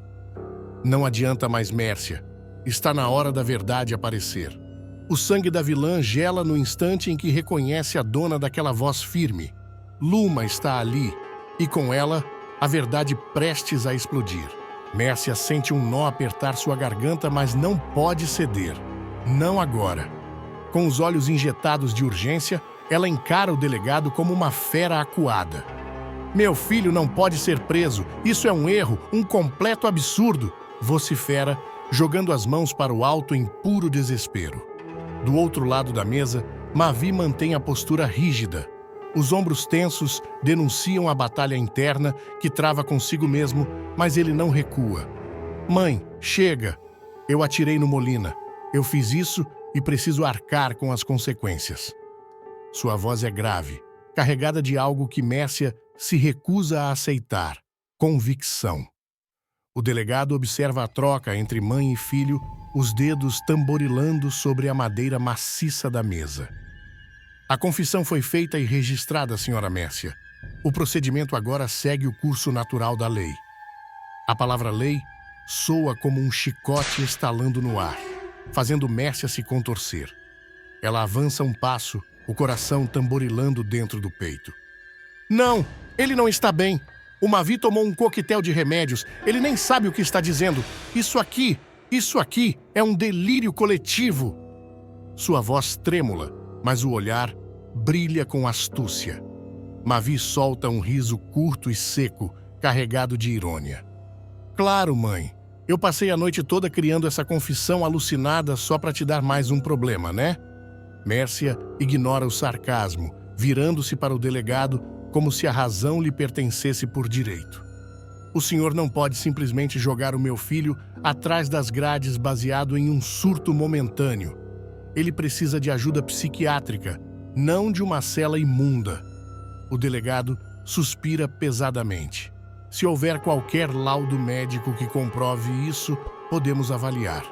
Não adianta mais, Mércia. Está na hora da verdade aparecer. O sangue da vilã gela no instante em que reconhece a dona daquela voz firme. Luma está ali, e com ela, a verdade prestes a explodir. Mércia sente um nó apertar sua garganta, mas não pode ceder. Não agora. Com os olhos injetados de urgência, ela encara o delegado como uma fera acuada. "Meu filho não pode ser preso. Isso é um erro, um completo absurdo", vocifera, jogando as mãos para o alto em puro desespero. Do outro lado da mesa, Mavi mantém a postura rígida. Os ombros tensos denunciam a batalha interna que trava consigo mesmo, mas ele não recua. "Mãe, chega. Eu atirei no Molina. Eu fiz isso e preciso arcar com as consequências. Sua voz é grave, carregada de algo que Mércia se recusa a aceitar: convicção. O delegado observa a troca entre mãe e filho, os dedos tamborilando sobre a madeira maciça da mesa. A confissão foi feita e registrada, Sra. Mércia. O procedimento agora segue o curso natural da lei. A palavra lei soa como um chicote estalando no ar, fazendo Mércia se contorcer. Ela avança um passo, o coração tamborilando dentro do peito. Não, ele não está bem. O Mavi tomou um coquetel de remédios. Ele nem sabe o que está dizendo. Isso aqui é um delírio coletivo. Sua voz trêmula, mas o olhar brilha com astúcia. Mavi solta um riso curto e seco, carregado de irônia. Claro, mãe. Eu passei a noite toda criando essa confissão alucinada só para te dar mais um problema, né? Mércia ignora o sarcasmo, virando-se para o delegado como se a razão lhe pertencesse por direito. O senhor não pode simplesmente jogar o meu filho atrás das grades baseado em um surto momentâneo. Ele precisa de ajuda psiquiátrica, não de uma cela imunda. O delegado suspira pesadamente. Se houver qualquer laudo médico que comprove isso, podemos avaliar.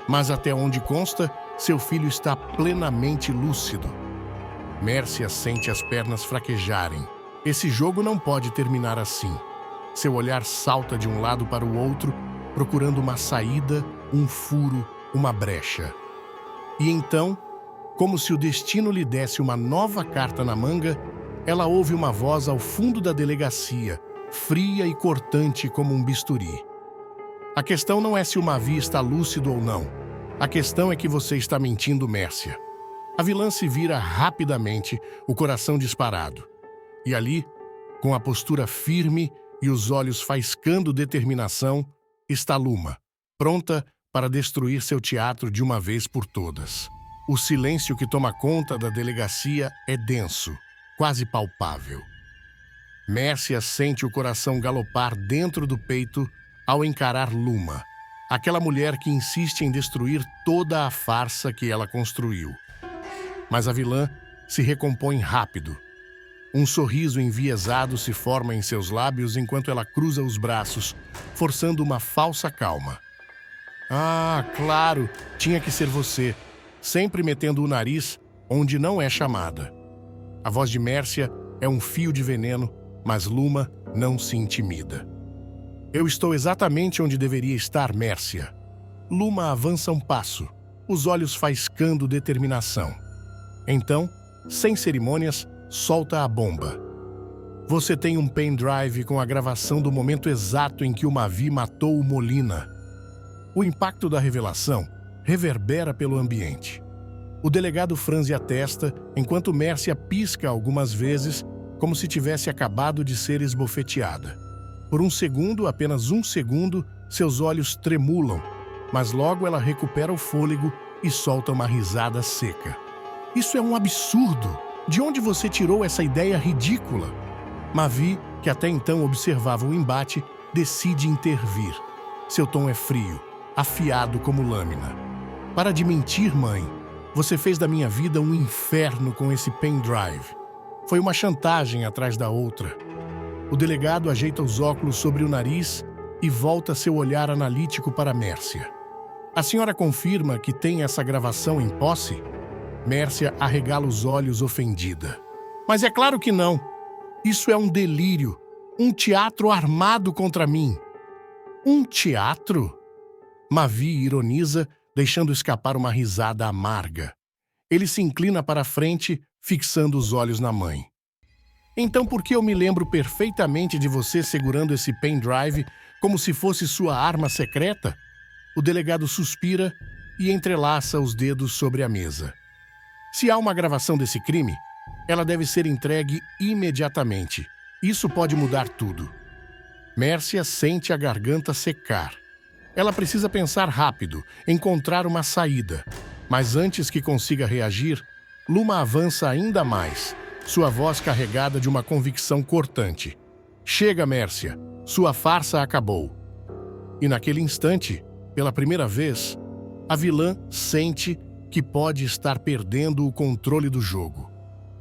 Mas até onde consta, seu filho está plenamente lúcido. Mércia sente as pernas fraquejarem. Esse jogo não pode terminar assim. Seu olhar salta de um lado para o outro, procurando uma saída, um furo, uma brecha. E então, como se o destino lhe desse uma nova carta na manga, ela ouve uma voz ao fundo da delegacia, fria e cortante como um bisturi. A questão não é se o Mavi está lúcido ou não. A questão é que você está mentindo, Mércia. A vilã se vira rapidamente, o coração disparado. E ali, com a postura firme e os olhos faiscando determinação, está Luma, pronta para destruir seu teatro de uma vez por todas. O silêncio que toma conta da delegacia é denso, quase palpável. Mércia sente o coração galopar dentro do peito ao encarar Luma, aquela mulher que insiste em destruir toda a farsa que ela construiu. Mas a vilã se recompõe rápido. Um sorriso enviesado se forma em seus lábios enquanto ela cruza os braços, forçando uma falsa calma. Ah, claro, tinha que ser você, sempre metendo o nariz onde não é chamada. A voz de Mércia é um fio de veneno, mas Luma não se intimida. Eu estou exatamente onde deveria estar, Mércia. Luma avança um passo, os olhos faiscando determinação. Então, sem cerimônias, solta a bomba. Você tem um pendrive com a gravação do momento exato em que o Mavi matou o Molina. O impacto da revelação reverbera pelo ambiente. O delegado franze a testa, enquanto Mércia pisca algumas vezes, como se tivesse acabado de ser esbofeteada. Por um segundo, apenas um segundo, seus olhos tremulam, mas logo ela recupera o fôlego e solta uma risada seca. Isso é um absurdo! De onde você tirou essa ideia ridícula? Mavi, que até então observava o embate, decide intervir. Seu tom é frio, afiado como lâmina. Para de mentir, mãe. Você fez da minha vida um inferno com esse pendrive. Foi uma chantagem atrás da outra. O delegado ajeita os óculos sobre o nariz e volta seu olhar analítico para Mércia. A senhora confirma que tem essa gravação em posse? Mércia arregala os olhos ofendida. Mas é claro que não. Isso é um delírio. Um teatro armado contra mim. Um teatro? Mavi ironiza, deixando escapar uma risada amarga. Ele se inclina para a frente, fixando os olhos na mãe. Então por que eu me lembro perfeitamente de você segurando esse pendrive como se fosse sua arma secreta? O delegado suspira e entrelaça os dedos sobre a mesa. Se há uma gravação desse crime, ela deve ser entregue imediatamente. Isso pode mudar tudo. Mércia sente a garganta secar. Ela precisa pensar rápido, encontrar uma saída. Mas antes que consiga reagir, Luma avança ainda mais, sua voz carregada de uma convicção cortante. Chega, Mércia. Sua farsa acabou. E naquele instante, pela primeira vez, A vilã sente que pode estar perdendo o controle do jogo.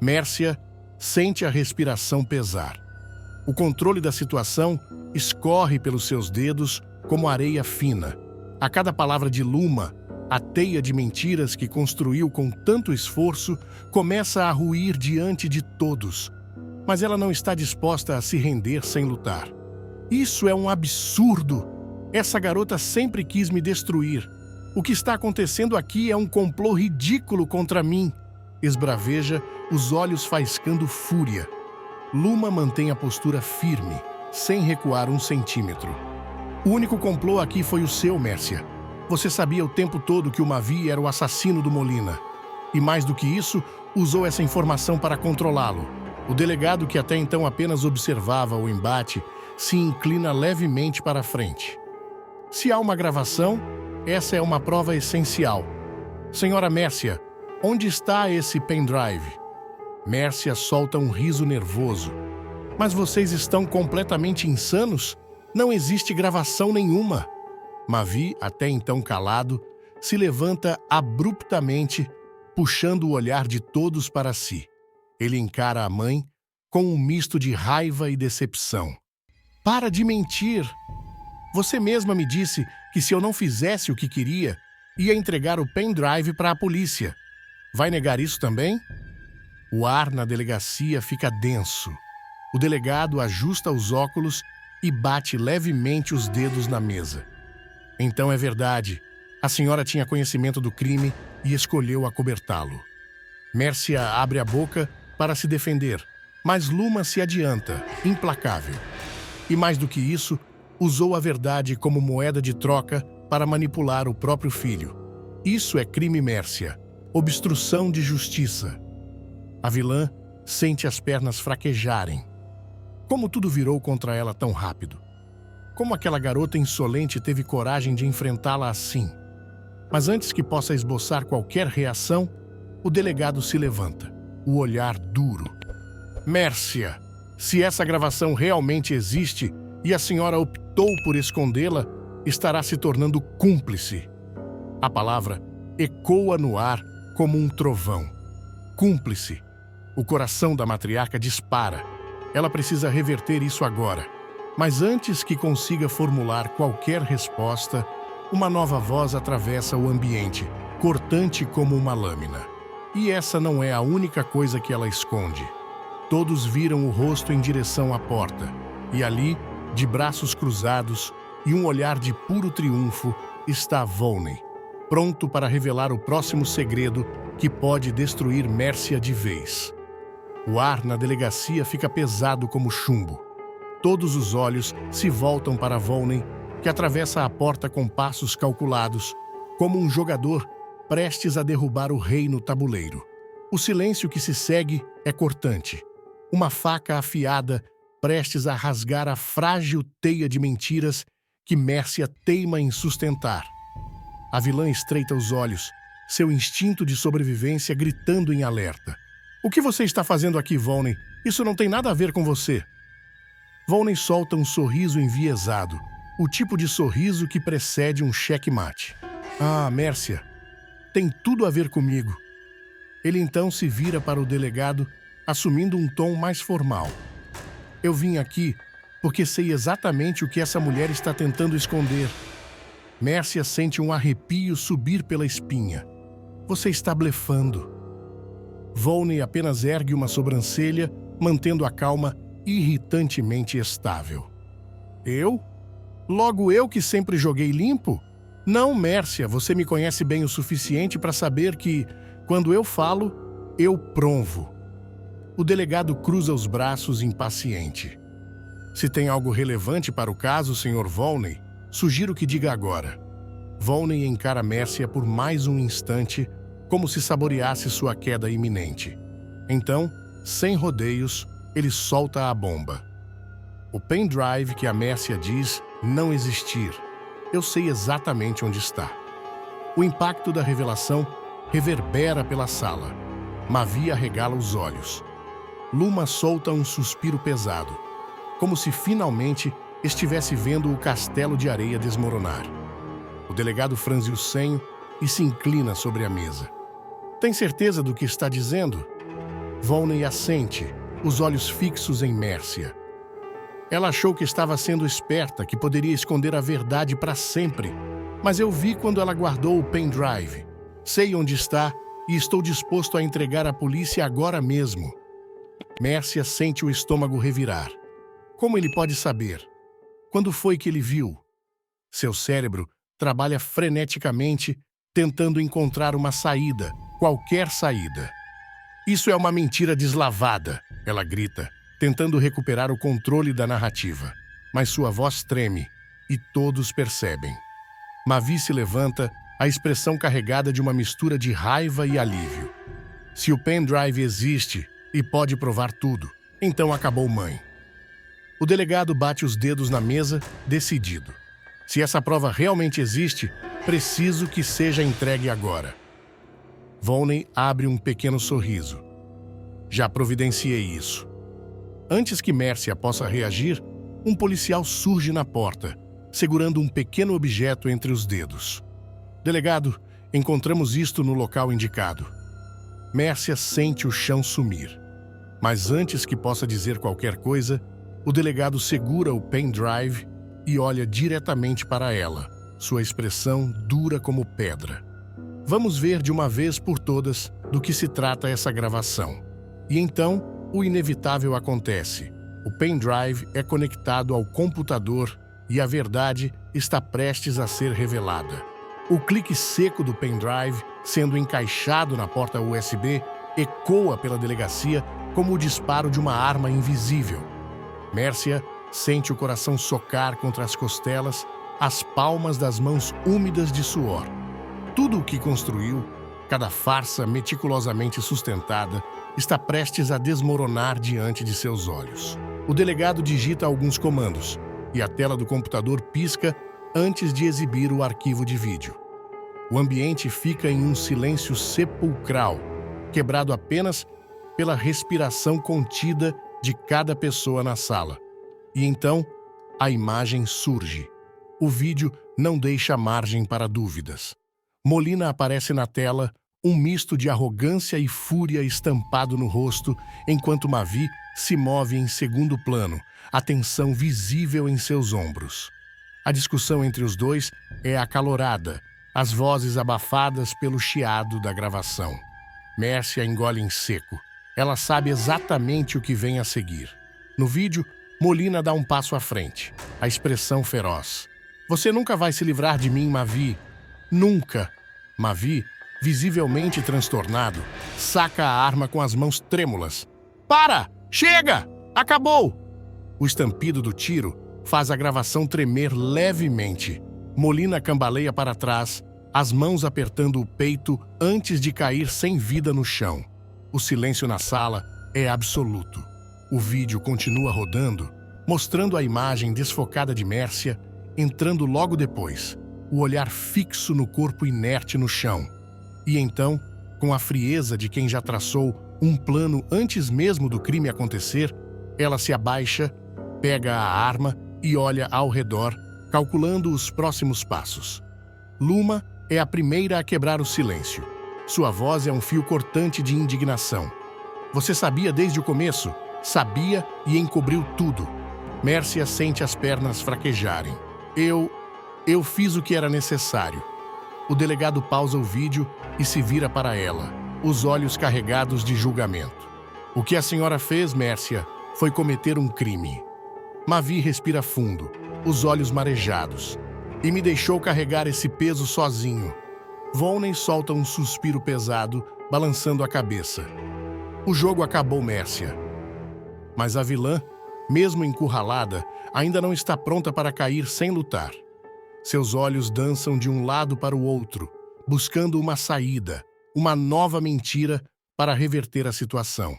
Mércia sente a respiração pesar. O controle da situação escorre pelos seus dedos como areia fina. A cada palavra de Luma, a teia de mentiras que construiu com tanto esforço começa a ruir diante de todos. Mas ela não está disposta a se render sem lutar. Isso é um absurdo! Essa garota sempre quis me destruir. O que está acontecendo aqui é um complô ridículo contra mim. Esbraveja, os olhos faiscando fúria. Luma mantém a postura firme, sem recuar 1 centímetro. O único complô aqui foi o seu, Mércia. Você sabia o tempo todo que o Mavi era o assassino do Molina. E mais do que isso, usou essa informação para controlá-lo. O delegado, que até então apenas observava o embate, se inclina levemente para a frente. Se há uma gravação, essa é uma prova essencial. Senhora Mércia, onde está esse pendrive? Mércia solta um riso nervoso. Mas vocês estão completamente insanos? Não existe gravação nenhuma. Mavi, até então calado, se levanta abruptamente, puxando o olhar de todos para si. Ele encara a mãe com um misto de raiva e decepção. Para de mentir! Você mesma me disse que se eu não fizesse o que queria, ia entregar o pendrive para a polícia. Vai negar isso também? O ar na delegacia fica denso. O delegado ajusta os óculos e bate levemente os dedos na mesa. Então é verdade. A senhora tinha conhecimento do crime e escolheu acobertá-lo. Mércia abre a boca para se defender, mas Luma se adianta, implacável. E mais do que isso, usou a verdade como moeda de troca para manipular o próprio filho. Isso é crime, Mércia. Obstrução de justiça. A vilã sente as pernas fraquejarem. Como tudo virou contra ela tão rápido? Como aquela garota insolente teve coragem de enfrentá-la assim? Mas antes que possa esboçar qualquer reação, o delegado se levanta, o olhar duro. Mércia, se essa gravação realmente existe e a senhora optou por escondê-la, estará se tornando cúmplice. A palavra ecoa no ar como um trovão. Cúmplice. O coração da matriarca dispara. Ela precisa reverter isso agora. Mas antes que consiga formular qualquer resposta, uma nova voz atravessa o ambiente, cortante como uma lâmina. E essa não é a única coisa que ela esconde. Todos viram o rosto em direção à porta. E ali, de braços cruzados e um olhar de puro triunfo, está Volney, pronto para revelar o próximo segredo que pode destruir Mércia de vez. O ar na delegacia fica pesado como chumbo. Todos os olhos se voltam para Volney, que atravessa a porta com passos calculados, como um jogador prestes a derrubar o rei no tabuleiro. O silêncio que se segue é cortante. Uma faca afiada prestes a rasgar a frágil teia de mentiras que Mércia teima em sustentar. A vilã estreita os olhos, seu instinto de sobrevivência gritando em alerta. O que você está fazendo aqui, Volney? Isso não tem nada a ver com você. Volney solta um sorriso enviesado, o tipo de sorriso que precede um checkmate. Ah, Mércia, tem tudo a ver comigo. Ele então se vira para o delegado, assumindo um tom mais formal. Eu vim aqui porque sei exatamente o que essa mulher está tentando esconder. Mércia sente um arrepio subir pela espinha. Você está blefando. Volney apenas ergue uma sobrancelha, mantendo a calma irritantemente estável. Eu? Logo eu que sempre joguei limpo? Não, Mércia, você me conhece bem o suficiente para saber que, quando eu falo, eu provo. O delegado cruza os braços impaciente. Se tem algo relevante para o caso, Sr. Volney, sugiro que diga agora. Volney encara Mércia por mais um instante, como se saboreasse sua queda iminente. Então, sem rodeios, ele solta a bomba. O pendrive que a Mércia diz não existir. Eu sei exatamente onde está. O impacto da revelação reverbera pela sala. Mavi arregala os olhos. Luma solta um suspiro pesado, como se finalmente estivesse vendo o castelo de areia desmoronar. O delegado franze o senho, e se inclina sobre a mesa. Tem certeza do que está dizendo? Volney assente, os olhos fixos em Mércia. Ela achou que estava sendo esperta, que poderia esconder a verdade para sempre. Mas eu vi quando ela guardou o pendrive. Sei onde está e estou disposto a entregar à polícia agora mesmo. Mércia sente o estômago revirar. Como ele pode saber? Quando foi que ele viu? Seu cérebro trabalha freneticamente, tentando encontrar uma saída, qualquer saída. Isso é uma mentira deslavada, ela grita, tentando recuperar o controle da narrativa. Mas sua voz treme e todos percebem. Mavi se levanta, a expressão carregada de uma mistura de raiva e alívio. Se o pendrive existe e pode provar tudo, então acabou, mãe. O delegado bate os dedos na mesa, decidido. Se essa prova realmente existe, preciso que seja entregue agora. Volney abre um pequeno sorriso. Já providenciei isso. Antes que Mércia possa reagir, um policial surge na porta, segurando um pequeno objeto entre os dedos. Delegado, encontramos isto no local indicado. Mércia sente o chão sumir. Mas antes que possa dizer qualquer coisa, o delegado segura o pendrive e olha diretamente para ela, sua expressão dura como pedra. Vamos ver de uma vez por todas do que se trata essa gravação. E então, o inevitável acontece. O pendrive é conectado ao computador e a verdade está prestes a ser revelada. O clique seco do pendrive, sendo encaixado na porta USB, ecoa pela delegacia como o disparo de uma arma invisível. Mércia sente o coração socar contra as costelas, as palmas das mãos úmidas de suor. Tudo o que construiu, cada farsa meticulosamente sustentada, está prestes a desmoronar diante de seus olhos. O delegado digita alguns comandos e a tela do computador pisca antes de exibir o arquivo de vídeo. O ambiente fica em um silêncio sepulcral, quebrado apenas pela respiração contida de cada pessoa na sala. E então, a imagem surge. O vídeo não deixa margem para dúvidas. Molina aparece na tela, um misto de arrogância e fúria estampado no rosto, enquanto Mavi se move em segundo plano, a tensão visível em seus ombros. A discussão entre os dois é acalorada, as vozes abafadas pelo chiado da gravação. Mércia engole em seco. Ela sabe exatamente o que vem a seguir. No vídeo, Molina dá um passo à frente, a expressão feroz. Você nunca vai se livrar de mim, Mavi. Nunca. Mavi, visivelmente transtornado, saca a arma com as mãos trêmulas. Para! Chega! Acabou! O estampido do tiro faz a gravação tremer levemente. Molina cambaleia para trás, as mãos apertando o peito antes de cair sem vida no chão. O silêncio na sala é absoluto. O vídeo continua rodando, mostrando a imagem desfocada de Mércia, entrando logo depois, o olhar fixo no corpo inerte no chão. E então, com a frieza de quem já traçou um plano antes mesmo do crime acontecer, ela se abaixa, pega a arma e olha ao redor, calculando os próximos passos. Luma é a primeira a quebrar o silêncio. Sua voz é um fio cortante de indignação. Você sabia desde o começo, sabia e encobriu tudo. Mércia sente as pernas fraquejarem. Eu fiz o que era necessário. O delegado pausa o vídeo e se vira para ela, os olhos carregados de julgamento. O que a senhora fez, Mércia, foi cometer um crime. Mavi respira fundo, os olhos marejados, e me deixou carregar esse peso sozinho. Volney solta um suspiro pesado, balançando a cabeça. O jogo acabou, Mércia. Mas a vilã, mesmo encurralada, ainda não está pronta para cair sem lutar. Seus olhos dançam de um lado para o outro, buscando uma saída, uma nova mentira para reverter a situação.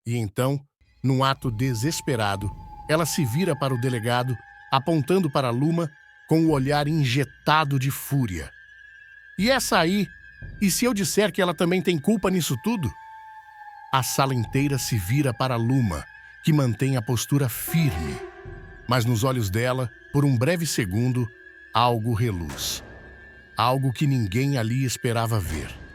E então, num ato desesperado, ela se vira para o delegado, apontando para Luma com o olhar injetado de fúria. E essa aí? E se eu disser que ela também tem culpa nisso tudo? A sala inteira se vira para Luma, que mantém a postura firme. Mas nos olhos dela, por um breve segundo, algo reluz. algo que ninguém ali esperava ver.